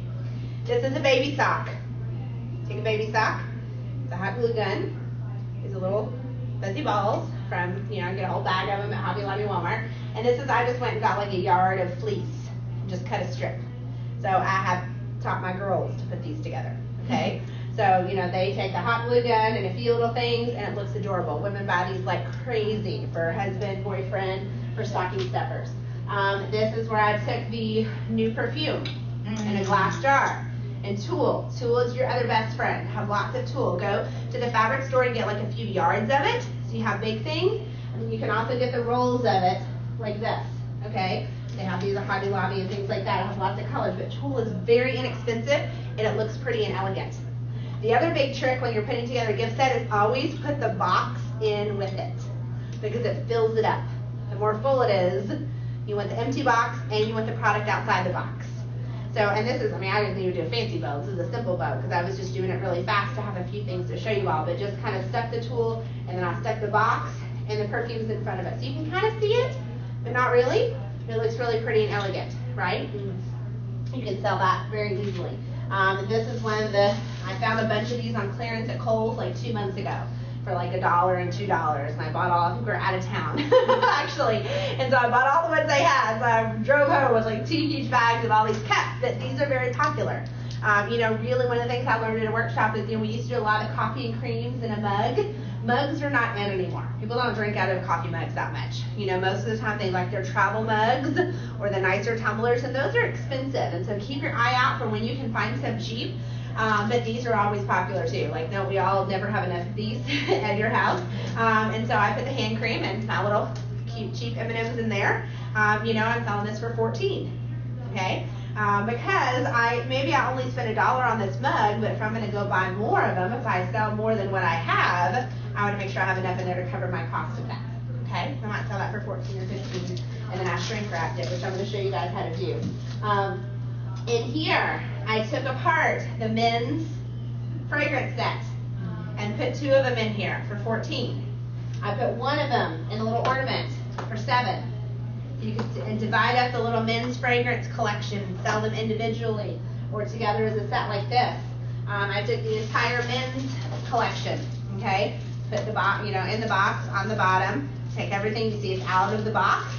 This is a baby sock. Take a baby sock. It's a hot glue gun. These are little fuzzy balls from, I get a whole bag of them at Hobby Lobby, Walmart. And this is, I just went and got like a yard of fleece and just cut a strip. So I have taught my girls to put these together, okay? So, they take the hot glue gun and a few little things, and it looks adorable. Women buy these like crazy for husband, boyfriend, for stocking stuffers. This is where I took the new perfume in a glass jar. And tulle. Tulle is your other best friend. Have lots of tulle. Go to the fabric store and get like a few yards of it, so you have big things. And then you can also get the rolls of it like this, okay? They have these at Hobby Lobby and things like that. It has lots of colors, but tulle is very inexpensive, and it looks pretty and elegant. The other big trick when you're putting together a gift set is always put the box in with it, because it fills it up. The more full it is, you want the empty box and you want the product outside the box. So, and this is, I didn't even do a fancy bow. This is a simple bow because I was just doing it really fast to have a few things to show you all, but just kind of stuck the tulle, and then I stuck the box and the perfumes in front of it. So you can kind of see it, but not really. It looks really pretty and elegant, right? You can sell that very easily. This is one of the, I found a bunch of these on clearance at Kohl's like 2 months ago for like $1 and $2, and I bought all, I think we were out of town, actually, and so I bought all the ones they had, so I drove home with like 2 huge bags of all these cups, but these are very popular. Really one of the things I learned in a workshop is, we used to do a lot of coffee and creams in a mug. Mugs are not in anymore. People don't drink out of coffee mugs that much. Most of the time they like their travel mugs or the nicer tumblers, and those are expensive. And so keep your eye out for when you can find some cheap. But these are always popular too. Like, no, we all never have enough of these at your house. And so I put the hand cream and my little cute cheap M&Ms in there. I'm selling this for $14. Okay? Because maybe I only spent $1 on this mug, but if I'm going to go buy more of them, if I sell more than what I have, I want to make sure I have enough in there to cover my cost of that. Okay, so I might sell that for $14 or $15, and then I shrink wrapped it, which I'm going to show you guys how to do. In here, I took apart the men's fragrance set and put 2 of them in here for $14. I put 1 of them in a little ornament for $7. You can divide up the little men's fragrance collection and sell them individually or together as a set like this. I took the entire men's collection, okay? Put the box, in the box on the bottom. Take everything you see is out of the box,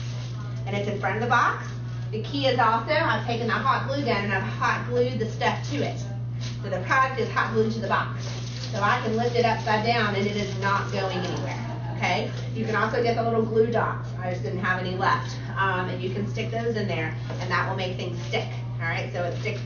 and it's in front of the box. The key is also I've taken the hot glue gun and I've hot glued the stuff to it. So the product is hot glued to the box. So I can lift it upside down and it is not going anywhere. Okay? You can also get the little glue dots. I just didn't have any left. And you can stick those in there, and that will make things stick. All right? So it sticks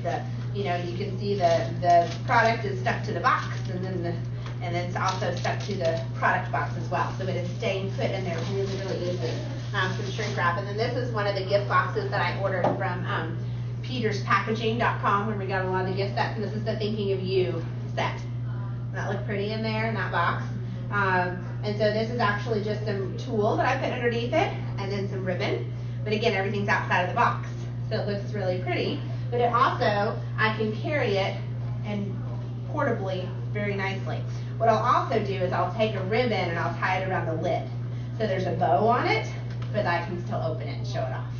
you can see the product is stuck to the box, and then it's also stuck to the product box as well. So it is staying put in there really, really easily from shrink wrap. And then this is one of the gift boxes that I ordered from peterspackaging.com when we got a lot of the gift sets. And this is the Thinking of You set. Doesn't that look pretty in there in that box? And so this is actually just some tulle that I put underneath it, and then some ribbon. But again, everything's outside of the box, so it looks really pretty. But it also, I can carry it and portably very nicely. What I'll also do is I'll take a ribbon and I'll tie it around the lid. So there's a bow on it, but I can still open it and show it off.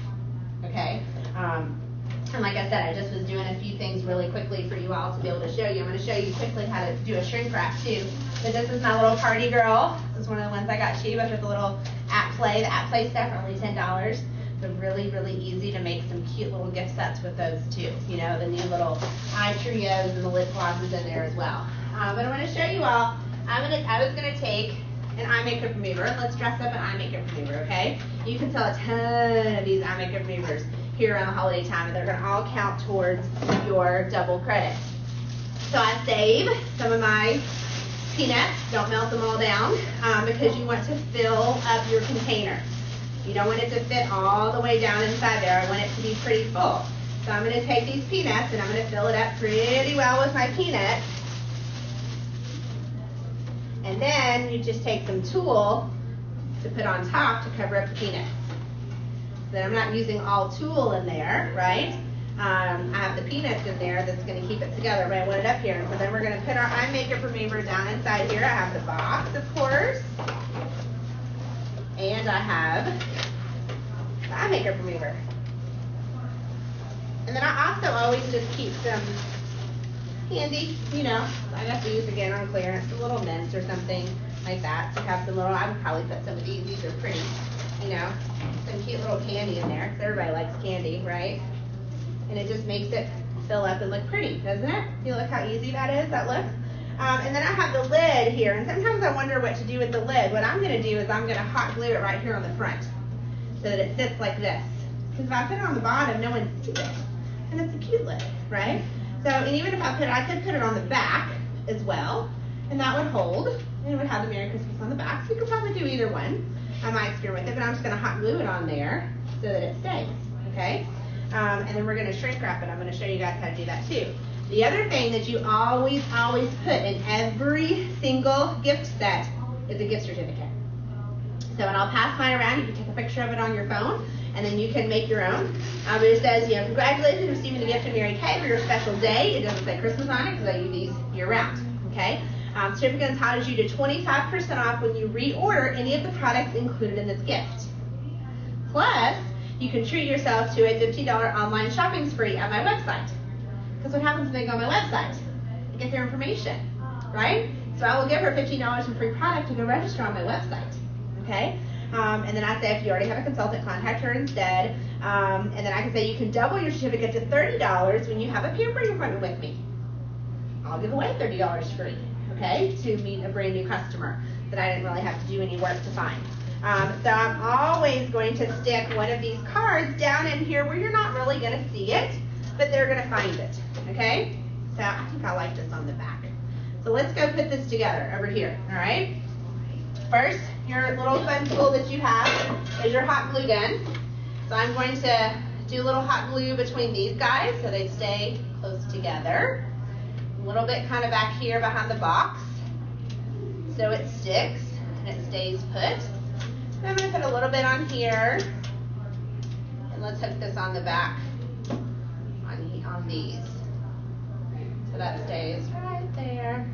Okay? And like I said, I just was doing a few things really quickly for you all to be able to show you. I'm going to show you quickly how to do a shrink wrap too. But this is my little party girl. This is one of the ones I got cheap. I took the little at play. The at play stuff are only $10. So really, really easy to make some cute little gift sets with those too. The new little eye trios and the lip glosses in there as well. But I'm going to show you all. I was going to take an eye makeup remover. Let's dress up an eye makeup remover, okay? You can sell a ton of these eye makeup removers here around the holiday time, and they're going to all count towards your double credit. So I save some of my peanuts. Don't melt them all down because you want to fill up your container. You don't want it to fit all the way down inside there. I want it to be pretty full. So I'm going to take these peanuts and I'm going to fill it up pretty well with my peanuts. And then you just take some tulle to put on top to cover up the peanuts. Then I'm not using all tulle in there, right? I have the peanuts in there that's going to keep it together, but I want it up here. So then we're going to put our eye makeup remover down inside here. I have the box, of course. And I have the eye makeup remover. And then I also always just keep some candy, you know, I have to use again on clearance, a little mint or something like that. So have some little, I would probably put some of these are pretty, you know, some cute little candy in there, because everybody likes candy, right? And it just makes it fill up and look pretty, doesn't it? You look how easy that is, that looks. And then I have the lid here, and sometimes I wonder what to do with the lid. What I'm going to do is I'm going to hot glue it right here on the front, so that it sits like this. Because if I put it on the bottom, no one sees it. And it's a cute lid, right? So, and even if I could put it on the back as well, and that would hold, and it would have the Merry Christmas on the back. So you could probably do either one. I might experiment with it, but I'm just going to hot glue it on there so that it stays, okay? And then we're going to shrink wrap it. I'm going to show you guys how to do that too. The other thing that you always put in every single gift set is a gift certificate. So, and I'll pass mine around. You can take a picture of it on your phone, and then you can make your own. But it says, you know, congratulations on receiving the gift of Mary Kay for your special day. It doesn't say Christmas on it because I use these year round, okay? Certificate entitles you to 25% off when you reorder any of the products included in this gift. Plus, you can treat yourself to a $50 online shopping spree at my website. Because what happens when they go on my website? They get their information, right? So I will give her $15 in free product to go register on my website, okay? And then I say if you already have a consultant, contact her instead. And then I can say you can double your certificate to $30 when you have a pampering appointment with me. I'll give away $30 free, okay, to meet a brand new customer that I didn't really have to do any work to find. So I'm always going to stick one of these cards down in here where you're not really going to see it, but they're going to find it, okay? So I think I like this on the back. So let's go put this together over here, all right? First, your little fun tool that you have is your hot glue gun. So I'm going to do a little hot glue between these guys so they stay close together. A little bit kind of back here behind the box so it sticks and it stays put. I'm going to put a little bit on here, and let's hook this on the back on these. So that stays right there.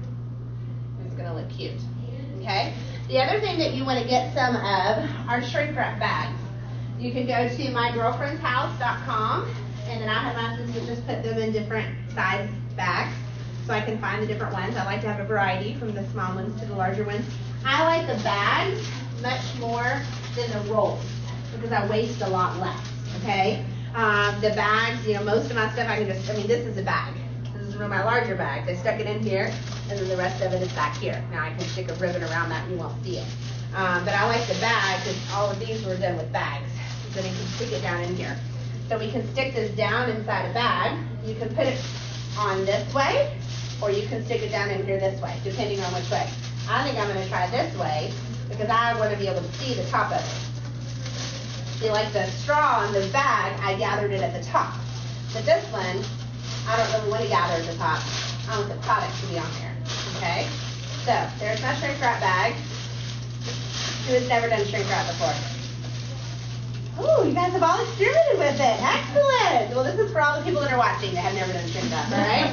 It's going to look cute. Okay? The other thing that you want to get some of are shrink wrap bags. You can go to mygirlfriendshouse.com, and then I have my sister just put them in different size bags so I can find the different ones. I like to have a variety from the small ones to the larger ones. I like the bags much more than the rolls because I waste a lot less, okay? The bags, you know, most of my stuff I can just, I mean, this is a bag. This is my larger bag. They stuck it in here, and then the rest of it is back here. Now I can stick a ribbon around that and you won't see it. But I like the bag because all of these were done with bags. So then you can stick it down in here. So we can stick this down inside a bag. You can put it on this way, or you can stick it down in here this way, depending on which way. I think I'm going to try this way because I want to be able to see the top of it. See, like the straw in the bag, I gathered it at the top. But this one, I don't really want to gather at the top. I want the product to be on there, okay? So, there's my shrink wrap bag. Who has never done shrink wrap before? Ooh, you guys have all experimented with it. Excellent. Well, this is for all the people that are watching that have never done shrink wrap, all right?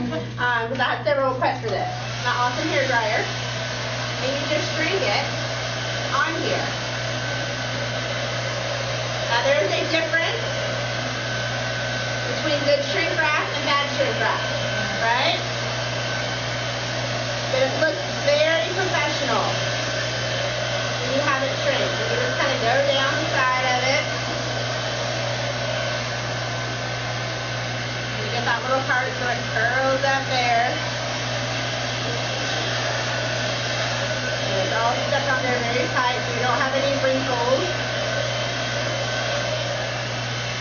Because I have several requests for this. My awesome hair dryer. And you just string it on here. Now, there is a difference between good shrink wrap and bad shrink wrap, right? But it looks very professional when you have it shrinked. You just kind of go down the side of it. You get that little part so it curls up there. And it's all stuck on there very tight so you don't have any wrinkles.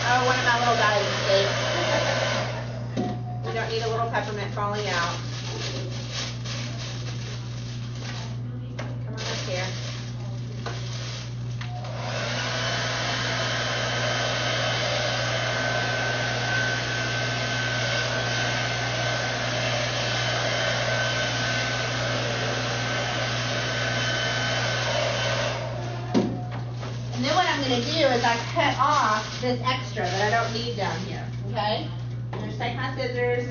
Oh, one of my little guys escaped. We don't need a little peppermint falling out. Come on up here. going to do is I cut off this extra that I don't need down here, okay? I'm just take my scissors,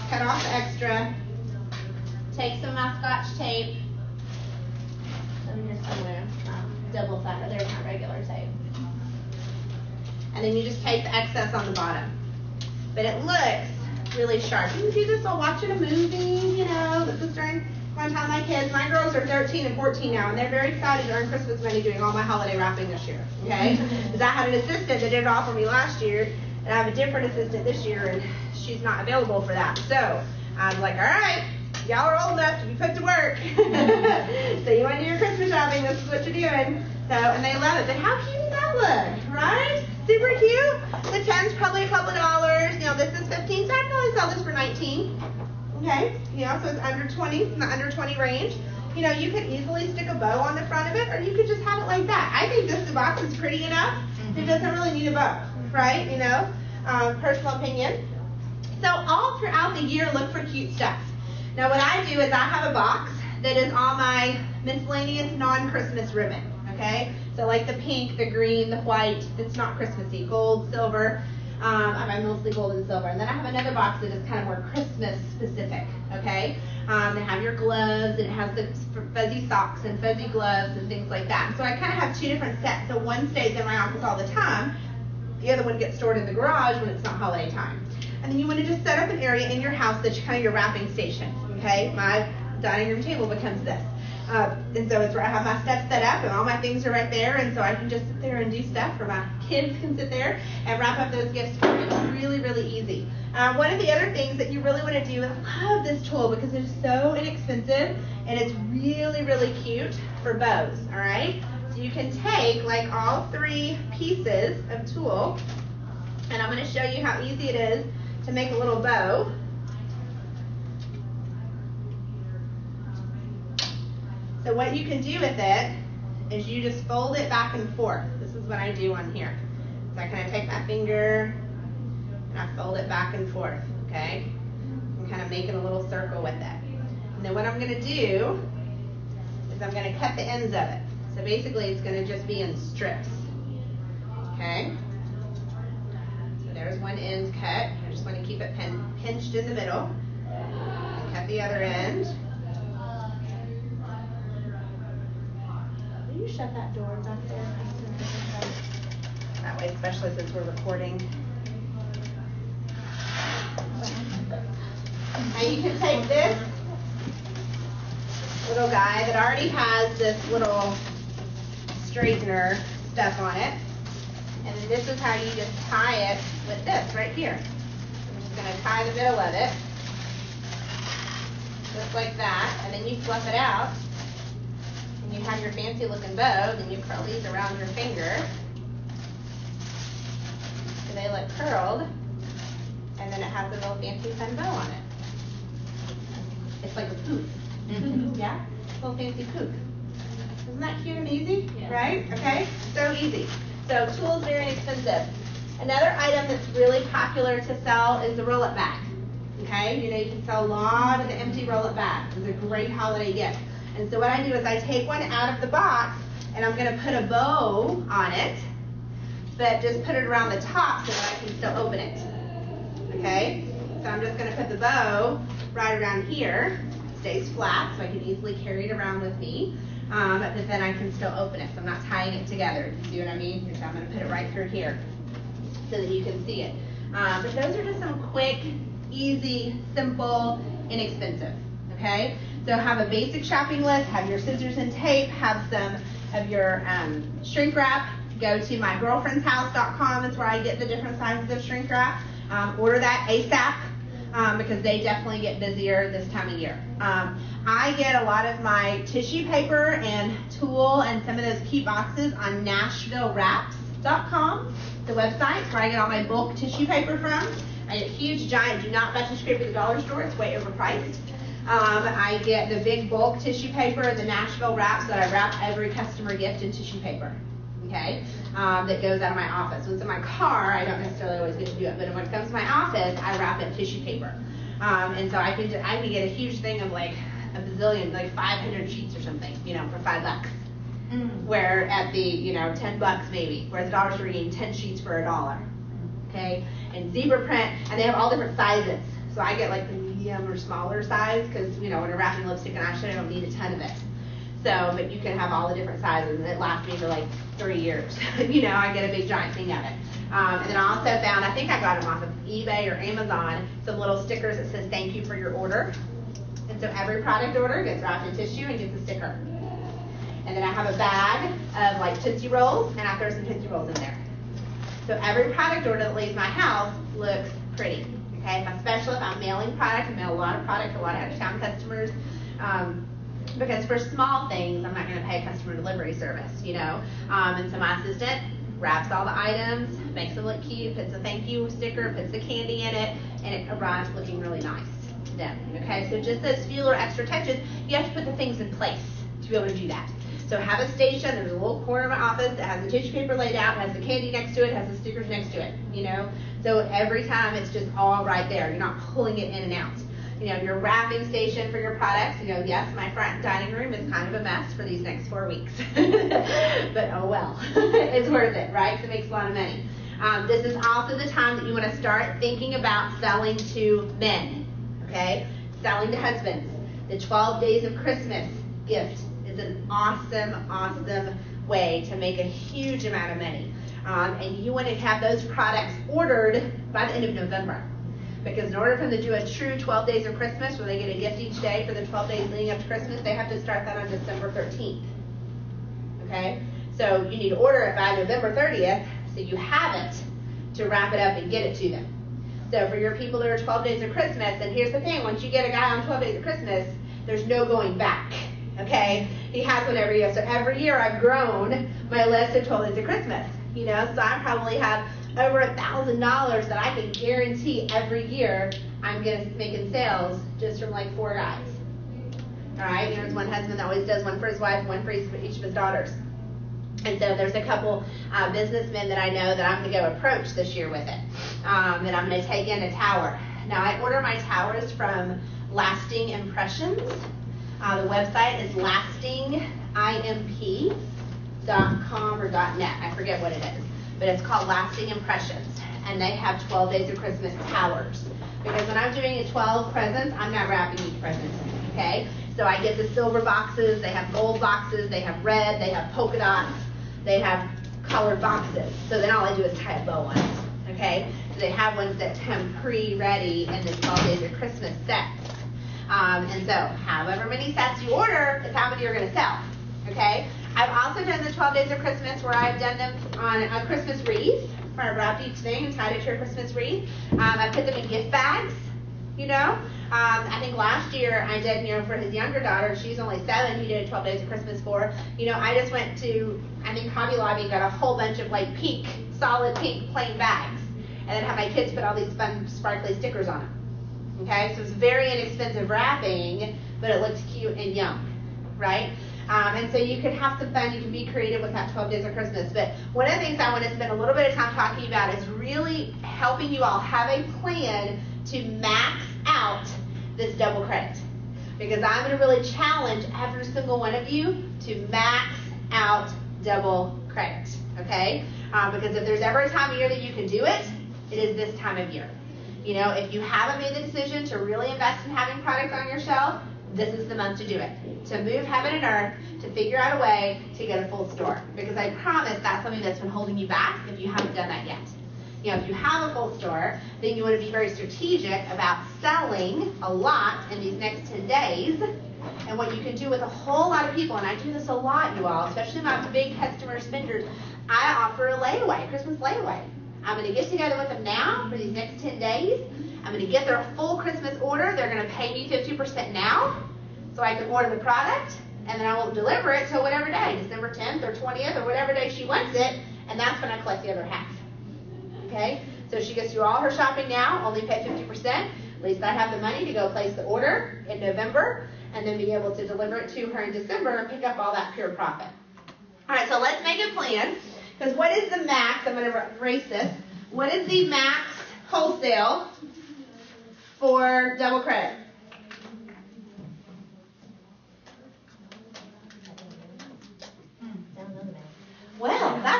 cut off the extra, take some of my Scotch tape, some here somewhere, double sided, there's my regular tape. And then you just take the excess on the bottom. But it looks really sharp. You can do this while watching a movie, you know. This is during my time my kids. My girls are 13 and 14 now, and they're very excited to earn Christmas money doing all my holiday wrapping this year, okay? Because I had an assistant that did it all for me last year, and I have a different assistant this year, and she's not available for that. So I'm like, all right, y'all are old enough to be put to work. So you want to do your Christmas shopping, this is what you're doing. So, and they love it. But how cute does that look, right? Super cute. The 10's probably a couple of dollars. You know, this is 15, so I'd probably sell this for 19. Okay, you know, so it's under 20, in the under 20 range. You know, you could easily stick a bow on the front of it, or you could just have it like that. I think this box is pretty enough. It doesn't really need a bow, right? You know, personal opinion. So all throughout the year, look for cute stuff. Now what I do is I have a box that is all my miscellaneous non-Christmas ribbon, okay? So like the pink, the green, the white, that's not Christmassy, gold, silver. I buy mostly gold and silver. And then I have another box that is kind of more Christmas specific, okay? They have your gloves, and it has the fuzzy socks and fuzzy gloves and things like that. So I kind of have two different sets. So one stays in my office all the time. The other one gets stored in the garage when it's not holiday time. And then you want to just set up an area in your house that's kind of your wrapping station, okay? My dining room table becomes this. And so it's where I have my stuff set up, and all my things are right there, and so I can just sit there and do stuff, or my kids can sit there and wrap up those gifts for me. It's really, really easy. One of the other things that you really want to do is love this tool because it's so inexpensive, and it's really, really cute for bows, all right? So you can take like all three pieces of tulle, and I'm going to show you how easy it is to make a little bow. So what you can do with it is you just fold it back and forth. This is what I do on here. So I kind of take my finger and I fold it back and forth, okay? I'm kind of making a little circle with it. And then what I'm going to do is I'm going to cut the ends of it. So basically it's going to just be in strips, okay? So there's one end cut. I just want to keep it pinched in the middle. And cut the other end. Will you shut that door back there? That way, especially since we're recording. Now you can take this little guy that already has this little straightener stuff on it. And then this is how you just tie it with this right here. I'm just going to tie the middle of it. Just like that. And then you fluff it out. And you have your fancy looking bow, then you curl these around your finger. So they look curled. And then it has a little fancy fun bow on it. It's like a poof. Yeah? A little fancy poof. Isn't that cute and easy? Yeah. Right? Okay? So easy. So tulle is very inexpensive. Another item that's really popular to sell is the roll-up bag. Okay? You know, you can sell a lot of the empty roll-up bags. It's a great holiday gift. And so what I do is I take one out of the box and I'm going to put a bow on it, but just put it around the top so that I can still open it. Okay? So I'm just going to put the bow right around here. It stays flat so I can easily carry it around with me. But then I can still open it. So I'm not tying it together. You see what I mean? So I'm going to put it right through here so that you can see it. But those are just some quick, easy, simple, inexpensive. Okay? So have a basic shopping list, have your scissors and tape, have some of your shrink wrap. Go to mygirlfriendshouse.com. It's where I get the different sizes of shrink wrap. Order that ASAP because they definitely get busier this time of year. I get a lot of my tissue paper and tulle and some of those cute boxes on NashvilleWraps.com, the website where I get all my bulk tissue paper from. I get huge, giant, do not buy tissue paper at the dollar store. It's way overpriced. I get the big bulk tissue paper, the Nashville wraps that I wrap every customer gift in tissue paper, okay, that goes out of my office. When it's in my car, I don't necessarily always get to do it, but when it comes to my office, I wrap it in tissue paper. And so I can get a huge thing of like a bazillion, like 500 sheets or something, you know, for $5. Where at the, $10 maybe, whereas at Dollar Store you're getting 10 sheets for $1. Okay, and zebra print, and they have all different sizes. So I get like the medium or smaller size because, when I'm wrapping lipstick and eyeshadow, I don't need a ton of it. So, but you can have all the different sizes, and it lasts me for like 3 years. I get a big giant thing of it. And then I also found, I think I got them off of eBay or Amazon, some little stickers that says thank you for your order. And so every product order gets wrapped in tissue and gets a sticker. And then I have a bag of like Tootsie Rolls, and I throw some Tootsie Rolls in there. So every product order that leaves my house looks pretty. Okay, especially if I'm mailing product, I mail a lot of product to a lot of out-of-town customers. Because for small things, I'm not going to pay customer delivery service, And so my assistant wraps all the items, makes them look cute, puts a thank you sticker, puts the candy in it, and it arrives looking really nice to them. Okay, so just those few little extra touches, you have to put the things in place to be able to do that. So have a station, there's a little corner of my office that has the tissue paper laid out, has the candy next to it, has the stickers next to it, So every time it's just all right there. You're not pulling it in and out. Your wrapping station for your products, yes, my front dining room is kind of a mess for these next 4 weeks. But oh well, it's worth it, right? Because it makes a lot of money. This is also the time that you want to start thinking about selling to men, okay? Selling to husbands. The 12 Days of Christmas gift is an awesome, awesome way to make a huge amount of money. And you want to have those products ordered by the end of November. Because in order for them to do a true 12 Days of Christmas, where they get a gift each day for the 12 days leading up to Christmas, they have to start that on December 13th. Okay? So you need to order it by November 30th, so you have it to wrap it up and get it to them. So for your people that are 12 Days of Christmas, and here's the thing, once you get a guy on 12 Days of Christmas, there's no going back. Okay? He has one every year. So every year I've grown my list of 12 Days of Christmas. So I probably have over $1,000 that I can guarantee every year I'm making sales just from like 4 guys. All right, there's one husband that always does one for his wife, one for each of his daughters. And so there's a couple businessmen that I know that I'm going to go approach this year with it. And I'm going to take in a tower. Now I order my towers from Lasting Impressions. The website is lastingimp.com or .net. I forget what it is. But it's called Lasting Impressions, and they have 12 Days of Christmas towers. Because when I'm doing 12 presents, I'm not wrapping each present, okay? So I get the silver boxes, they have gold boxes, they have red, they have polka dots, they have colored boxes. So then all I do is tie a bow on it, okay? So they have ones that come pre-ready in the 12 Days of Christmas sets. And so however many sets you order is how many you're going to sell, okay? I've also done the 12 Days of Christmas where I've done them on a Christmas wreath, where I wrapped each thing and tied it to a Christmas wreath. I put them in gift bags, I think last year I did, for his younger daughter, she's only 7, he did 12 Days of Christmas for. I just went to, I think Hobby Lobby and got a whole bunch of like pink, solid pink plain bags. And then have my kids put all these fun sparkly stickers on them. Okay, so it's very inexpensive wrapping, but it looks cute and young, right? And so you can have some fun, you can be creative with that 12 Days of Christmas. But one of the things I want to spend a little bit of time talking about is really helping you all have a plan to max out this double credit. Because I'm going to really challenge every single one of you to max out double credit, okay? Because if there's ever a time of year that you can do it, it is this time of year. If you haven't made the decision to really invest in having products on your shelf, this is the month to do it. To move heaven and earth, to figure out a way to get a full store. Because I promise that's something that's been holding you back if you haven't done that yet. If you have a full store, then you want to be very strategic about selling a lot in these next 10 days. And what you can do with a whole lot of people, and I do this a lot, you all, especially my big customer spenders, I offer a layaway, Christmas layaway. I'm going to get together with them now for these next 10 days. I'm going to get their full Christmas order. They're going to pay me 50% now so I can order the product, and then I won't deliver it till whatever day, December 10th or 20th or whatever day she wants it, and that's when I collect the other half. Okay? So she gets to do all her shopping now, only pay 50%. At least I have the money to go place the order in November and then be able to deliver it to her in December and pick up all that pure profit. All right, so let's make a plan. Because what is the max? I'm going to erase this. What is the max wholesale for double credit?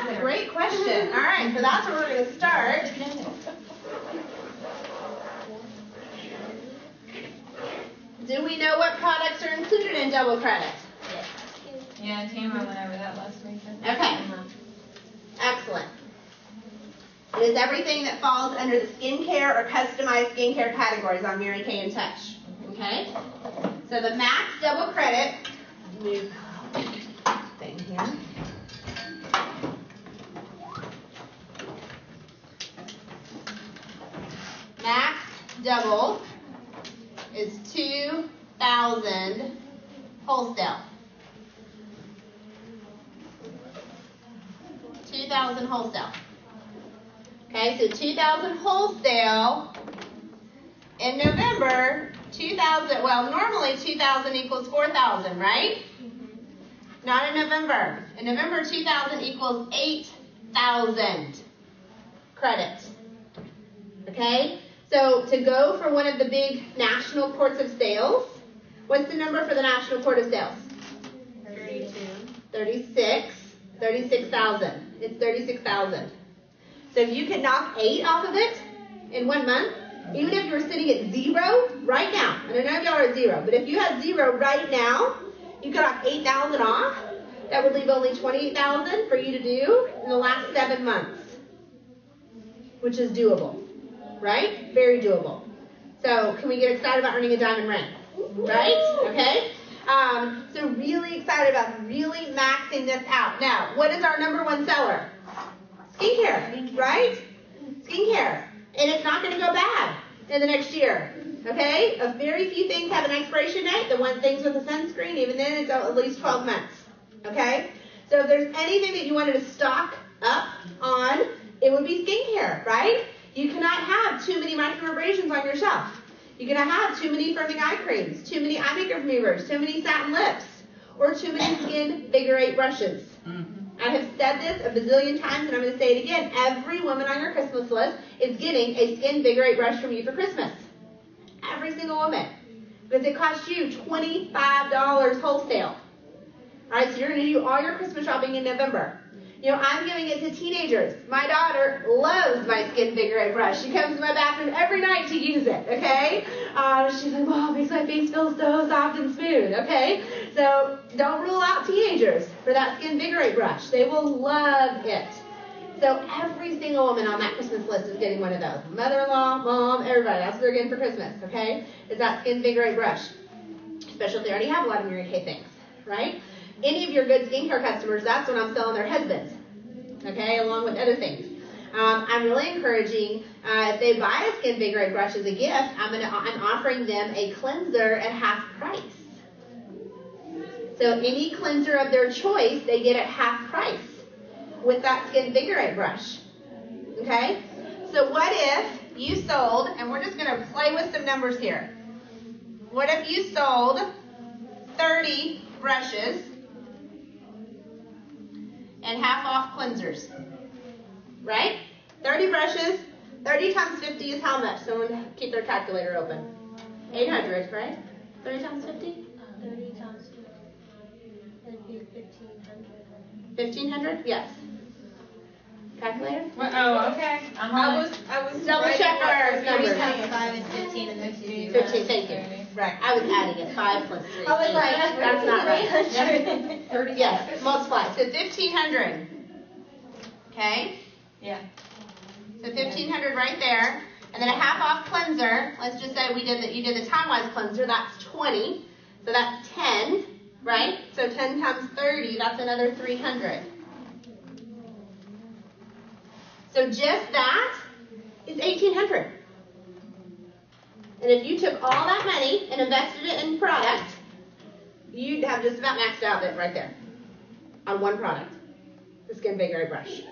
That's a great question. All right, so that's where we're going to start. Do we know what products are included in double credit? Yeah, Tamara went over that last week. Okay. Excellent. It is everything that falls under the skincare or customized skincare categories on Mary Kay and Touch. Okay? So the max double credit, move thing here. Max double is 2,000 wholesale. 2,000 wholesale. Okay, so 2,000 wholesale in November, 2,000, well, normally 2,000 equals 4,000, right? Not in November. In November, 2,000 equals 8,000 credits. Okay? So to go for one of the big national courts of sales, what's the number for the national court of sales? 32. 36,000. It's 36,000. So if you could knock 8 off of it in 1 month, even if you were sitting at 0 right now, I don't know if y'all are at 0, but if you had 0 right now, you could knock 8,000 off. That would leave only 28,000 for you to do in the last 7 months, which is doable, right? Very doable. So can we get excited about earning a diamond ring, right? Okay. So really excited about really maxing this out. Now, what is our number 1 seller? Skincare, right? Skincare. And it's not going to go bad in the next year. Okay? A very few things have an expiration date. The one things with the sunscreen, even then, it's at least 12 months. Okay? So if there's anything that you wanted to stock up on, it would be skincare, right? You cannot have too many microabrasions on your shelf. You cannot have too many firming eye creams, too many eye makeup removers, too many satin lips, or too many Skin Figure 8 brushes. I have said this a bazillion times, and I'm going to say it again. Every woman on your Christmas list is getting a Skin Figure 8 brush from you for Christmas. Every single woman. Because it costs you $25 wholesale. All right, so you're going to do all your Christmas shopping in November. You know, I'm giving it to teenagers. My daughter loves my Skin Figure 8 brush. She comes to my bathroom every night to use it, okay? She's like, Mom, it makes my face feel so soft and smooth, okay? So don't rule out teenagers for that Skin Figure 8 brush. They will love it. So every single woman on that Christmas list is getting one of those. Mother-in-law, mom, everybody. That's what they're getting for Christmas, okay? Is that Skin Figure 8 brush. Especially if they already have a lot of Mary Kay things, right? Any of your good skincare customers, that's when I'm selling their husbands, okay, along with other things. I'm really encouraging, if they buy a Skin Figure 8 brush as a gift, I'm offering them a cleanser at half price. So any cleanser of their choice, they get at half price with that Skin Figure 8 brush, okay? So what if you sold, and we're just going to play with some numbers here. What if you sold 30 brushes and half off cleansers, right? 30 brushes, 30 times 50 is how much? Someone keep their calculator open. 800, right? 30 times 50? 30 times 50. That'd be 1,500. 1,500? Yes. Calculator? Oh, okay. I was Double check our numbers. 5 is 15 and this is 15, thank you. Right, I was adding it. 5 plus 3. I was like, that's not right. 30. Yes, multiply. So 1,500. Okay? Yeah. So 1,500 right there. And then a half off cleanser. Let's just say you did the time-wise cleanser. That's 20. So that's 10, right? So 10 times 30, that's another 300. So just that is 1,800. And if you took all that money and invested it in product, you'd have just about maxed out it right there on one product, the Skin Figure 8 brush.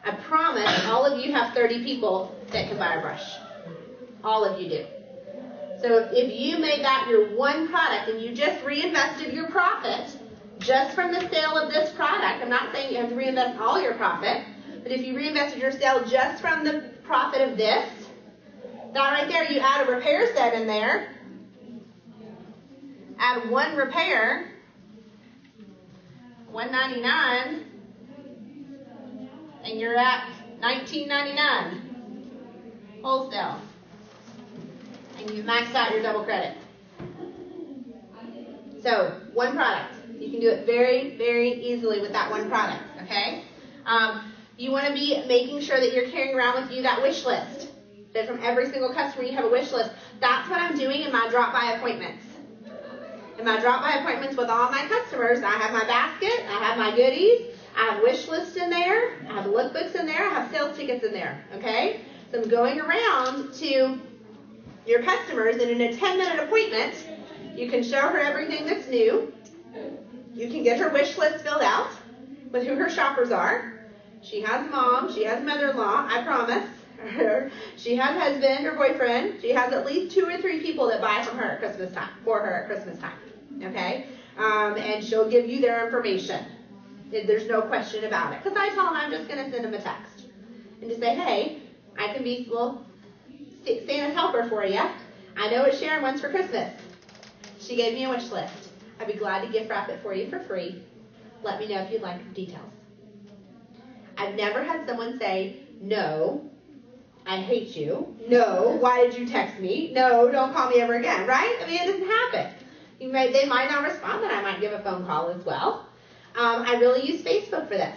I promise all of you have 30 people that can buy a brush. All of you do. So if you made that your one product and you just reinvested your profit just from the sale of this product, I'm not saying you have to reinvest all your profit, but if you reinvested your sale just from the profit of this, that right there, you add a repair set in there, add one repair, $199, and you're at $19.99 wholesale, and you've maxed out your double credit. So, one product. You can do it very, very easily with that one product, okay? You want to be making sure that you're carrying around with you that wish list. That from every single customer you have a wish list. That's what I'm doing in my drop-by appointments. In my drop-by appointments with all my customers, I have my basket, I have my goodies, I have wish lists in there, I have lookbooks in there, I have sales tickets in there, okay? So I'm going around to your customers, and in a 10-minute appointment, you can show her everything that's new. You can get her wish list filled out with who her shoppers are. She has a mom, she has a mother-in-law, I promise. She has a husband or boyfriend. She has at least 2 or 3 people that buy from her at Christmas time, for her at Christmas time. Okay? And she'll give you their information. There's no question about it. Because I tell them I'm just going to send them a text. And just say, hey, I can be, well, Santa's helper for you. I know what Sharon wants for Christmas. She gave me a wish list. I'd be glad to gift wrap it for you for free. Let me know if you'd like details. I've never had someone say, no, I hate you. No, why did you text me? No, don't call me ever again, right? I mean, it doesn't happen. They might not respond, then I might give a phone call as well. I really use Facebook for this.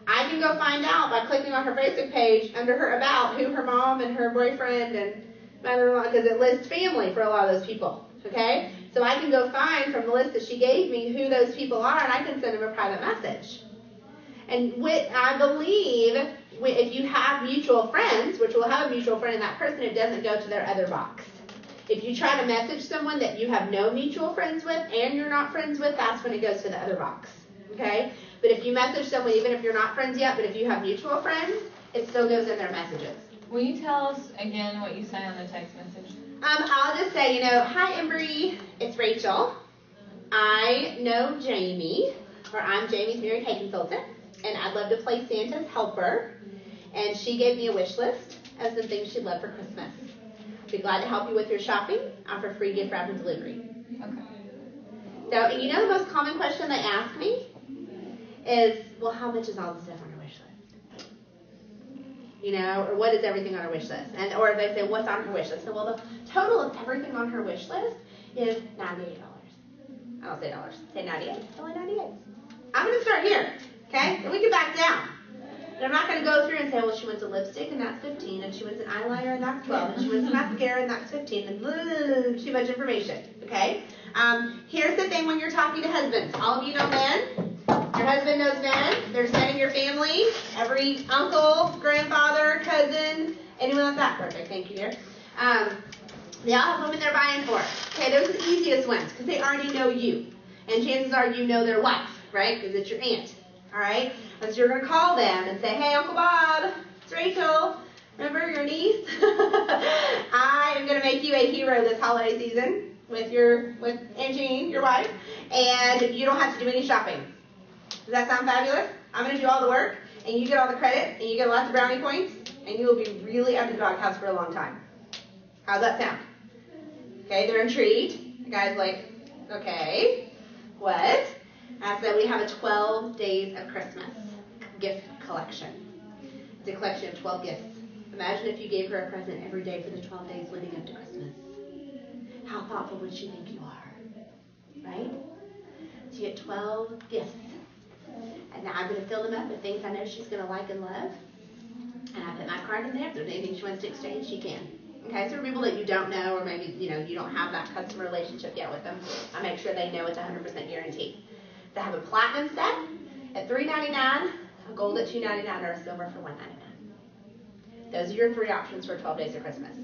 I can go find out by clicking on her Facebook page under her about who her mom and her boyfriend and mother-in-law, because it lists family for a lot of those people, okay? So I can go find from the list that she gave me who those people are, and I can send them a private message. And I believe if you have mutual friends, which will have a mutual friend in that person, it doesn't go to their other box. If you try to message someone that you have no mutual friends with and you're not friends with, that's when it goes to the other box. Okay? But if you message someone, even if you're not friends yet, but if you have mutual friends, it still goes in their messages. Will you tell us again what you say on the text message? I'll just say, hi, Embry, it's Rachel. I know Jamie, or I'm Jamie's Mary Kay consultant, and I'd love to play Santa's helper. And she gave me a wish list of some things she'd love for Christmas. I'd be glad to help you with your shopping. Offer free gift wrap and delivery. Okay. So, and the most common question they ask me is, well, how much is all the stuff on her wish list? Or what is everything on her wish list? Or they say, what's on her wish list? So, well, the total of everything on her wish list is $98. I don't say dollars. Say 98. It's only 98. I'm going to start here. Okay? Then we can back down. And I'm not going to go through and say, well, she wants a lipstick, and that's 15, and she wants an eyeliner, and that's 12, and she wants a mascara, and that's 15, and too much information, okay? Here's the thing when you're talking to husbands. All of you know men. Your husband knows men. There's men in your family. Every uncle, grandfather, cousin, anyone like that. Perfect. Thank you, dear. They all have women they're buying for. Okay, those are the easiest ones because they already know you. And chances are you know their wife, right? Because it's your aunt. All right? And so you're going to call them and say, hey, Uncle Bob, it's Rachel. Remember your niece? I am going to make you a hero this holiday season with Aunt Jean, your wife, and you don't have to do any shopping. Does that sound fabulous? I'm going to do all the work, and you get all the credit, and you get lots of brownie points, and you will be really at the doghouse for a long time. How's that sound? Okay, they're intrigued. The guy's like, okay, what? So we have a 12 days of Christmas gift collection. It's a collection of 12 gifts. Imagine if you gave her a present every day for the 12 days leading up to Christmas. How thoughtful would she think you are? Right? So you get 12 gifts. And now I'm going to fill them up with things I know she's going to like and love. And I put my card in there. If there's anything she wants to exchange, she can. Okay, so for people that you don't know, or maybe you don't have that customer relationship yet with them, I make sure they know it's 100% guaranteed. So I have a platinum set at $3.99, a gold at $2.99, or a silver for $1.99. Those are your 3 options for 12 days of Christmas.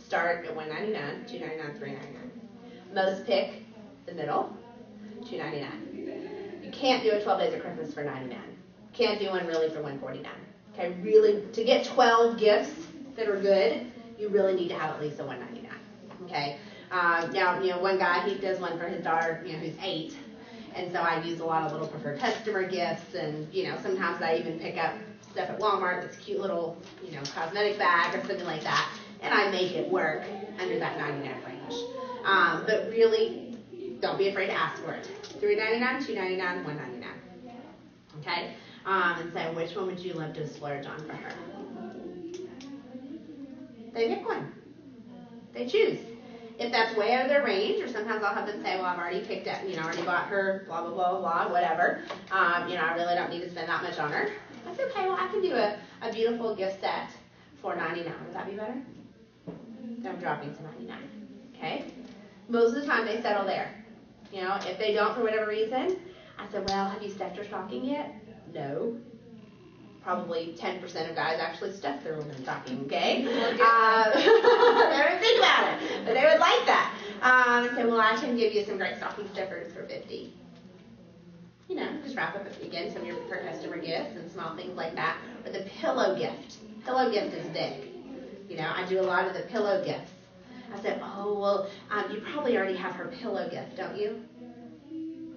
Start at $1.99, $2.99, $3.99. Most pick the middle, $2.99. You can't do a 12 days of Christmas for $99. Can't do one really for $149. Okay, really, to get 12 gifts that are good, you really need to have at least a $199. Okay. Now, one guy, he does one for his daughter, who's 8. And so I use a lot of little preferred customer gifts, and, sometimes I even pick up stuff at Walmart that's a cute little, cosmetic bag or something like that, and I make it work under that $99 range. But really, don't be afraid to ask for it. $3.99, $2.99, $1.99. Okay? and say, which one would you love to splurge on for her? They pick one. They choose. If that's way out of their range, or sometimes I'll have them say, well, I've already picked it, already bought her, blah, blah, blah, blah, whatever. I really don't need to spend that much on her. That's okay. Well, I can do a beautiful gift set for $99. Would that be better? So I'm dropping to $99. Okay? Most of the time they settle there. If they don't for whatever reason, I said, well, have you stuffed your stocking yet? No. Probably 10% of guys actually stuff their women's stocking, okay? They don't think about it, but they would like that. I said, well, I can give you some great stocking stuffers for $50. Just wrap up, again, some of your per customer gifts and small things like that. Or the pillow gift. Pillow gift is big. I do a lot of the pillow gifts. I said, oh, well, you probably already have her pillow gift, don't you?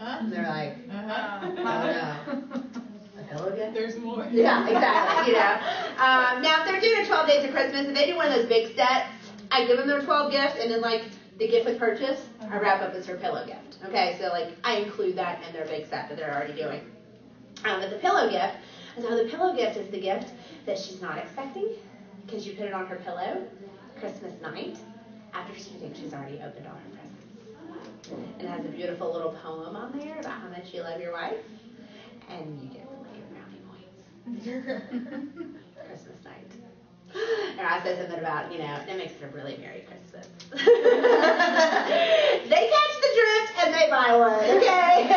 And they're like, oh, no. A pillow gift? There's more. Yeah, exactly. Now, if they're doing a 12 Days of Christmas, if they do one of those big sets, I give them their 12 gifts, and then, the gift with purchase, I wrap up as her pillow gift. Okay, so, I include that in their big set that they're already doing. But the pillow gift, the pillow gift is the gift that she's not expecting, because you put it on her pillow Christmas night after she thinks she's already opened all her presents. And it has a beautiful little poem on there about how much you love your wife, and you get your brownie points. Christmas night. Or I said something about, that makes it a really Merry Christmas. They catch the drift and they buy one, okay?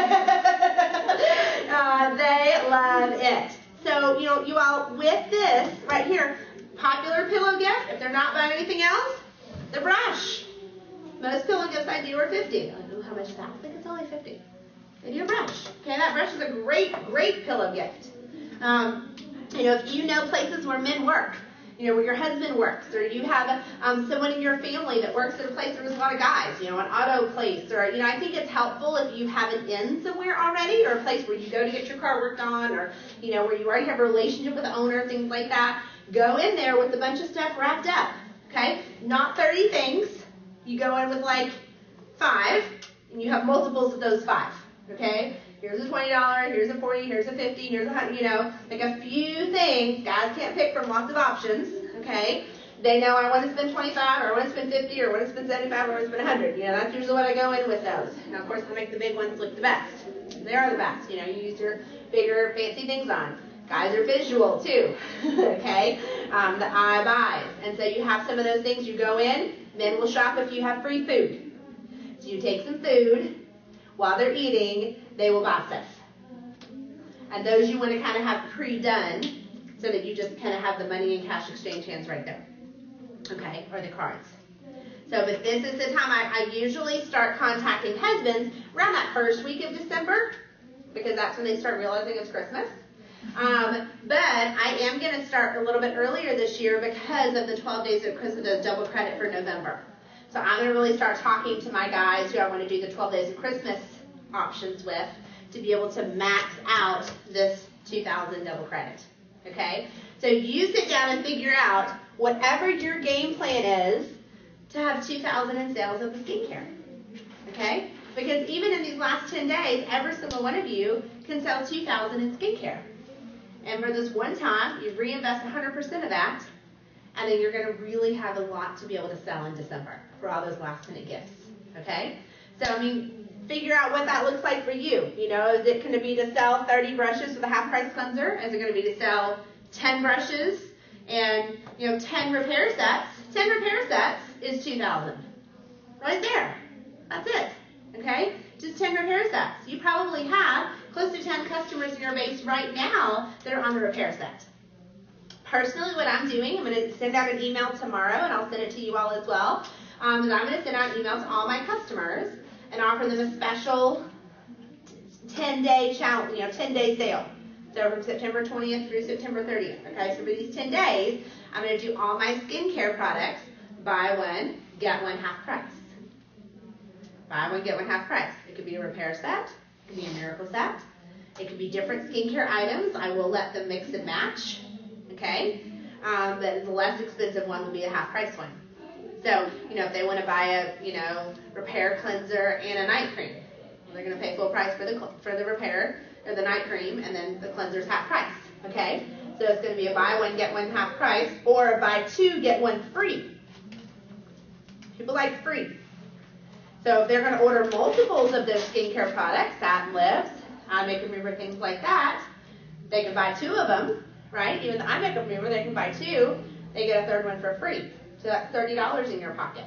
They love it. So, you all, with this right here, popular pillow gift, if they're not buying anything else, the brush. Most pillow gifts I do are $50. How much is that? I think it's only $50. They do a brush. Okay, that brush is a great, great pillow gift. If you know places where men work, where your husband works, or you have someone in your family that works at a place where there's a lot of guys, an auto place, or, I think it's helpful if you have an inn somewhere already, or a place where you go to get your car worked on, or, where you already have a relationship with the owner, things like that. Go in there with a bunch of stuff wrapped up, okay? Not 30 things. You go in with 5, and you have multiples of those 5, okay? Here's a $20, here's a $40, here's a $50, here's a $100, a few things. Guys can't pick from lots of options, okay? They know I want to spend 25, or I want to spend 50, or I want to spend 75, or I want to spend 100. That's usually what I go in with those. Now, of course, I make the big ones look the best. They are the best. You use your bigger, fancy things on. Guys are visual, too, okay? The eye buys. And so you have some of those things. You go in. Men will shop if you have free food. So you take some food. While they're eating, they will buy stuff. And those you want to kind of have pre-done so that you just kind of have the money and cash exchange hands right there. Okay? Or the cards. So, but this is the time I usually start contacting husbands around that first week of December, because that's when they start realizing it's Christmas. But I am going to start a little bit earlier this year because of the 12 days of Christmas, the double credit for November. So I'm going to really start talking to my guys who I want to do the 12 days of Christmas options with to be able to max out this $2,000 double credit. Okay? So you sit down and figure out whatever your game plan is to have $2,000 in sales of the skincare. Okay? Because even in these last 10 days, every single one of you can sell $2,000 in skincare. And for this one time, you reinvest 100% of that, and then you're going to really have a lot to be able to sell in December for all those last-minute gifts. Okay? So, figure out what that looks like for you. Is it going to be to sell 30 brushes with a half-price cleanser? Is it going to be to sell 10 brushes and, 10 repair sets? 10 repair sets is $2,000. Right there. That's it. Okay? Just 10 repair sets. You probably have close to 10 customers in your base right now that are on the repair set. Personally, what I'm doing, I'm going to send out an email tomorrow, and I'll send it to you all as well. Is I'm going to send out an email to all my customers and offer them a special 10-day challenge, 10-day sale. So from September 20th through September 30th. Okay, so for these 10 days, I'm going to do all my skincare products, buy one, get one half price. Buy one, get one half price. It could be a repair set. It could be a miracle set. It could be different skincare items. I will let them mix and match. Okay? But the less expensive one will be a half price one. So, if they want to buy a, repair cleanser and a night cream, they're going to pay full price for the repair. or the night cream, and then the cleanser's half price, okay? So it's going to be a buy one, get one half price, or a buy two, get one free. People like free. So if they're going to order multiples of those skincare products, satin lips, eye makeup remover, things like that, they can buy two of them, right? Even the eye makeup remover, they can buy two. They get a third one for free. So that's $30 in your pocket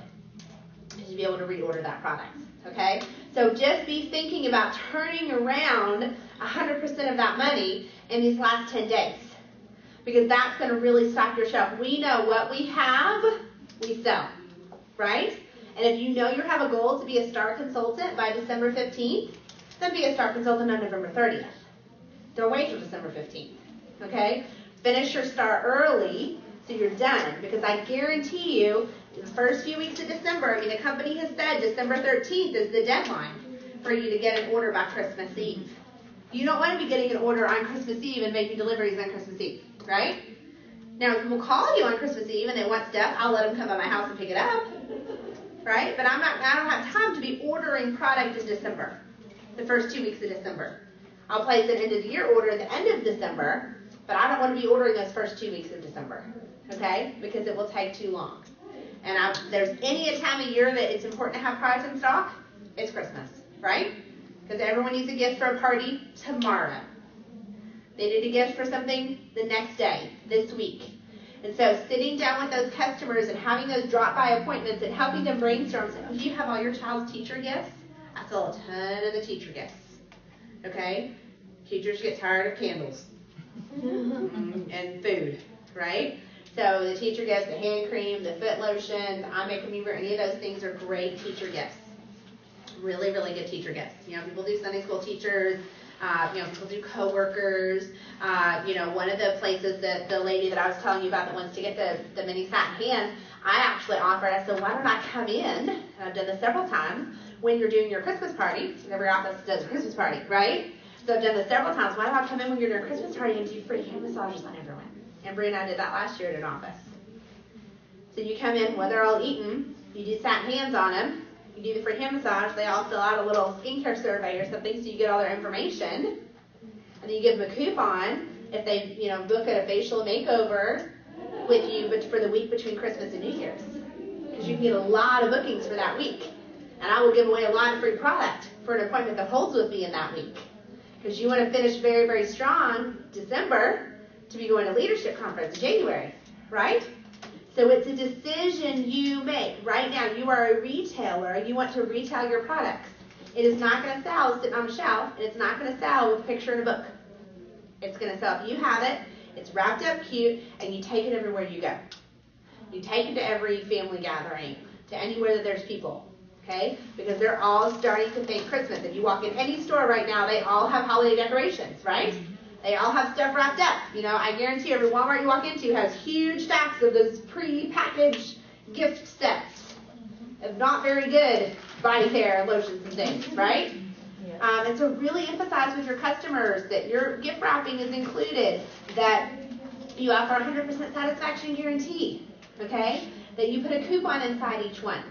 to be able to reorder that product, okay? So just be thinking about turning around 100% of that money in these last 10 days, because that's going to really stock your shelf. We know what we have, we sell, right? And if you know you have a goal to be a star consultant by December 15th, then be a star consultant on November 30th. Don't wait till December 15th, okay? Finish your star early so you're done, because I guarantee you, in the first few weeks of December, the company has said December 13th is the deadline for you to get an order by Christmas Eve. You don't want to be getting an order on Christmas Eve and making deliveries on Christmas Eve, right? Now, if people call you on Christmas Eve and they want stuff, I'll let them come by my house and pick it up, right? But I don't have time to be ordering product in December, the first 2 weeks of December. I'll place an end of the year order at the end of December, but I don't want to be ordering those first 2 weeks of December, okay? Because it will take too long. And if there's any time of year that it's important to have product in stock, it's Christmas, right? Because everyone needs a gift for a party tomorrow. They need a gift for something the next day, this week. And so sitting down with those customers and having those drop-by appointments and helping them brainstorm, saying, do you have all your child's teacher gifts? I sell a ton of the teacher gifts, okay? Teachers get tired of candles and food, right? So the teacher gifts, the hand cream, the foot lotion, the eye makeup remover, any of those things are great teacher gifts. Really, really good teacher gifts. People do Sunday school teachers. People do coworkers. One of the places that the lady that I was telling you about that wants to get the mini satin hands, I actually offered. I said, why don't I come in? And I've done this several times when you're doing your Christmas party. Every office does a Christmas party, right? So I've done this several times. Why don't I come in when you're doing a Christmas party and do free hand massages on everyone? And Bree and I did that last year at an office. So you come in when they're all eating, you do satin hands on them, you do the free hand massage, they all fill out a little skincare survey or something so you get all their information, and then you give them a coupon if they book a facial makeover with you but for the week between Christmas and New Year's. Because you can get a lot of bookings for that week. And I will give away a lot of free product for an appointment that holds with me in that week. Because you want to finish very, very strong December to be going to leadership conference in January, right? So it's a decision you make. Right now, you are a retailer. You want to retail your products. It is not going to sell sitting on the shelf, and it's not going to sell with a picture in a book. It's going to sell if you have it, it's wrapped up cute, and you take it everywhere you go. You take it to every family gathering, to anywhere that there's people, okay? Because they're all starting to think Christmas. If you walk in any store right now, they all have holiday decorations, right? They all have stuff wrapped up. I guarantee every Walmart you walk into has huge stacks of those pre-packaged gift sets of not very good body care lotions and things, right? Yeah. And so really emphasize with your customers that your gift wrapping is included, that you offer 100% satisfaction guarantee, okay? That you put a coupon inside each one.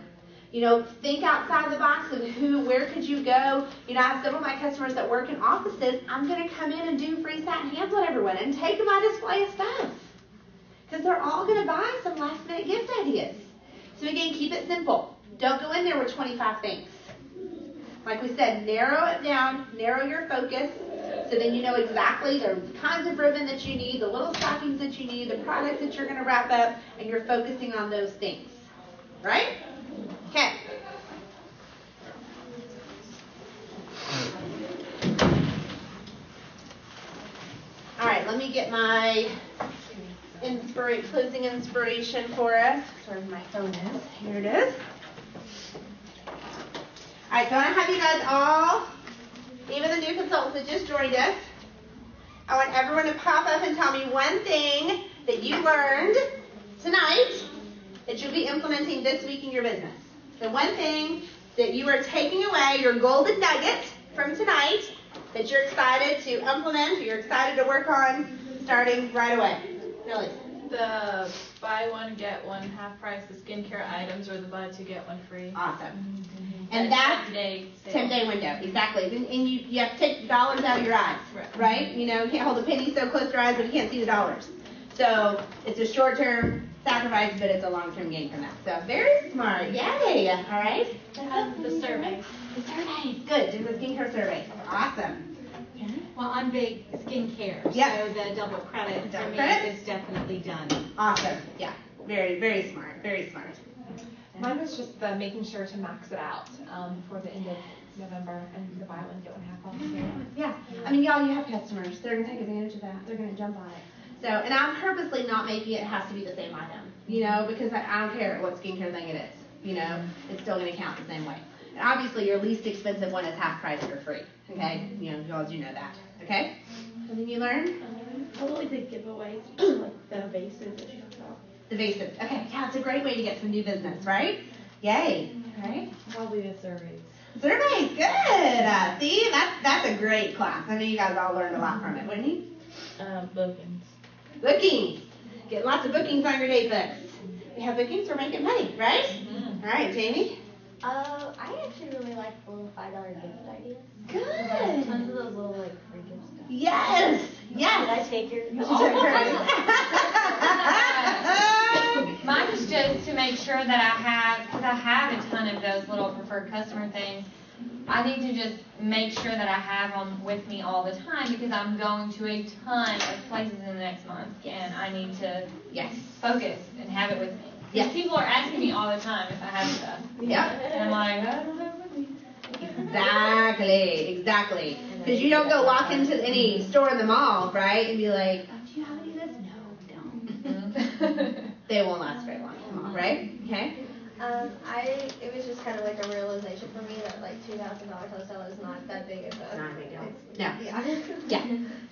Think outside the box of where could you go? I have several of my customers that work in offices. I'm going to come in and do free satin hands on everyone and take my display of stuff. Because they're all going to buy some last minute gift ideas. So again, keep it simple. Don't go in there with 25 things. Like we said, narrow it down, narrow your focus, so then you know exactly the kinds of ribbon that you need, the little stockings that you need, the products that you're going to wrap up, and you're focusing on those things. Right? Okay. All right, let me get my closing inspiration for us. Where my phone is. Here it is. All right, so I want to have you guys all, even the new consultants that just joined us, I want everyone to pop up and tell me one thing that you learned tonight that you'll be implementing this week in your business. The one thing that you are taking away, your golden nugget from tonight, that you're excited to implement, or you're excited to work on starting right away. Really? The buy one, get one half price, the skincare items, or the buy two, get one free. Awesome. And that's 10-day window, exactly. And you have to take the dollars out of your eyes, right? You know, you can't hold a penny so close to your eyes that you can't see the dollars. So it's a short-term sacrifice, but it's a long-term gain from that. So very smart, yay! All right. The survey. The survey, good. Do the skincare survey. Awesome. Well, I'm big skincare, Yeah. so the double credit for me is definitely done. Awesome. Yeah. Very, very smart. Very smart. Mine was just the making sure to max it out for the end of November and the buy one get one half off. Yeah. I mean, y'all, you have customers. They're gonna take advantage of that. They're gonna jump on it. So, and I'm purposely not making it has to be the same item, you know, because I don't care what skincare thing it is, you know, it's still gonna count the same way. And obviously, your least expensive one is half price or free. Okay, you know, y'all do know that. Okay. Something you learned? Totally big giveaways, like the vases that you talked about. The vases. Okay, yeah, it's a great way to get some new business, right? Yay. All right. Probably the surveys. Surveys, good. See, that's a great class. I know you guys all learned a lot from it, wouldn't you? Bookings. Bookings. Get lots of bookings on your date books. You have bookings, we're making money, right? Mm-hmm. All right, Jamie. I actually really like the little $5 gift ideas. Good. Tons of those little like free gift stuff. Yes. Yes. Did I take your? You should take hers. Mine is just to make sure that I have, because I have a ton of those little preferred customer things. I need to just make sure that I have them with me all the time because I'm going to a ton of places in the next month, and I need to focus and have it with me. Yes. People are asking me all the time if I have stuff. Yeah. And I'm like, I don't have it with me. Exactly. Because you don't go walk into any store in the mall, right, and be like, oh, do you have any of this? No, don't. They won't last very long in the mall, right? Okay. It was just kind of like a realization for me that like $2,000 wholesale is not that big of a. Not a big deal. No. Yeah. Yeah.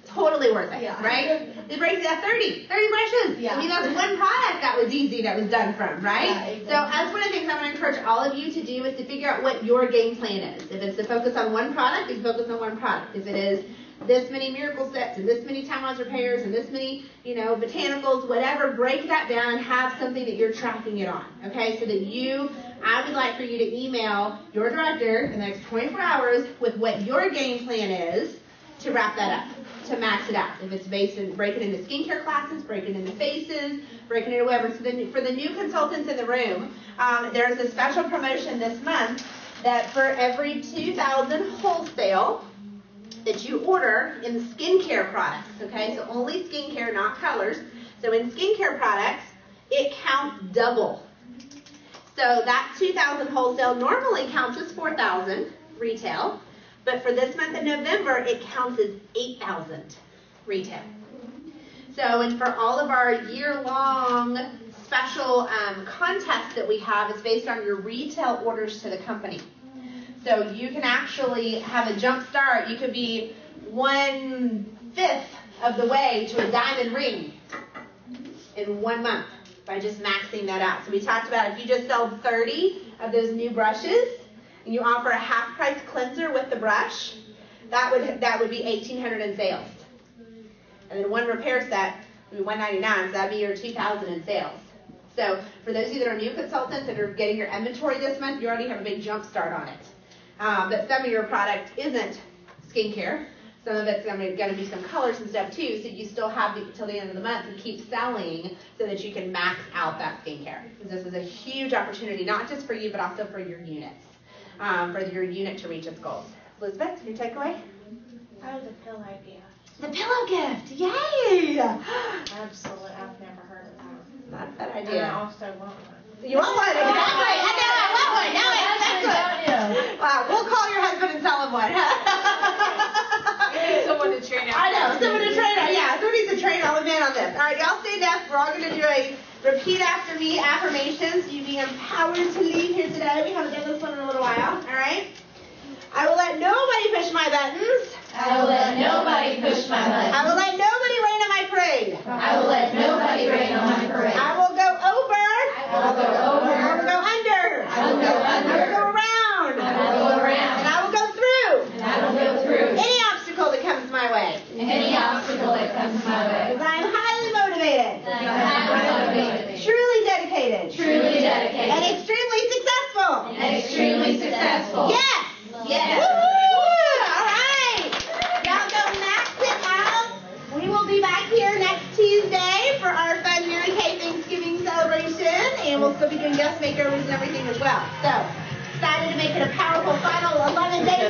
Totally worth it, Yeah. right? It breaks it at 30 brushes. Yeah. I mean, that's one product that was easy that was done from, right? Yeah, exactly. So that's one of the things I'm going to encourage all of you to do is to figure out what your game plan is. If it's to focus on one product, you focus on one product. If it is this many miracle sets and this many time-lapse repairs and this many, botanicals, whatever, break that down and have something that you're tracking it on, okay? So that I would like for you to email your director in the next 24 hours with what your game plan is to wrap that up, to max it out. If it's break it into skincare classes, break it into faces, break it into whatever. So then for the new consultants in the room, there's a special promotion this month that for every 2,000 wholesale that you order in skincare products, okay? So only skincare, not colors. So in skincare products, it counts double. So that 2,000 wholesale normally counts as 4,000 retail, but for this month in November, it counts as 8,000 retail. So, and for all of our year-long special contests that we have, it's based on your retail orders to the company. So you can actually have a jump start. You could be 1/5 of the way to a diamond ring in 1 month by just maxing that out. So we talked about if you just sell 30 of those new brushes and you offer a half price cleanser with the brush, that would be $1,800 in sales. And then one repair set would be $199, so that'd be your $2,000 in sales. So for those of you that are new consultants that are getting your inventory this month, you already have a big jump start on it. But some of your product isn't skincare. Some of it's going to be some colors and stuff too, so you still have until the end of the month to keep selling so that you can max out that skincare. Because this is a huge opportunity, not just for you, but also for your units, for your unit to reach its goals. Elizabeth, your takeaway? That was a pill idea. The pillow gift, yay! Absolutely, I've never heard of that. Not a bad idea. And I also want one. You want one? Exactly. I know, I want one. Now it's excellent. Wow, we'll call your husband and tell him one. We need someone to train out. I know, someone to train on. Yeah, someone needs to train all the men on this. All right, y'all stand up. We're all going to do a repeat after me affirmations. You be empowered to leave here today. We haven't done this one in a little while. All right? I will let nobody push my buttons. I will let nobody push my buttons. I will let nobody rain on my parade. I will let nobody rain on my parade. I will go over. I will go over. I will go under. I will go under. I will go around. I will go around. And I will go through. And I will go through. Any obstacle that comes my way. Any obstacle that comes my way. Because I am highly motivated. I am highly motivated. Truly dedicated. Truly dedicated. And extremely successful. And extremely successful. successful. Yes. Yes. Woo-hoo! All right. Y'all go max it out. We will be back here next Tuesday for our fun Mary Kay Thanksgiving celebration, and we'll still be doing guest makeovers and everything as well. So excited to make it a powerful final 11 days.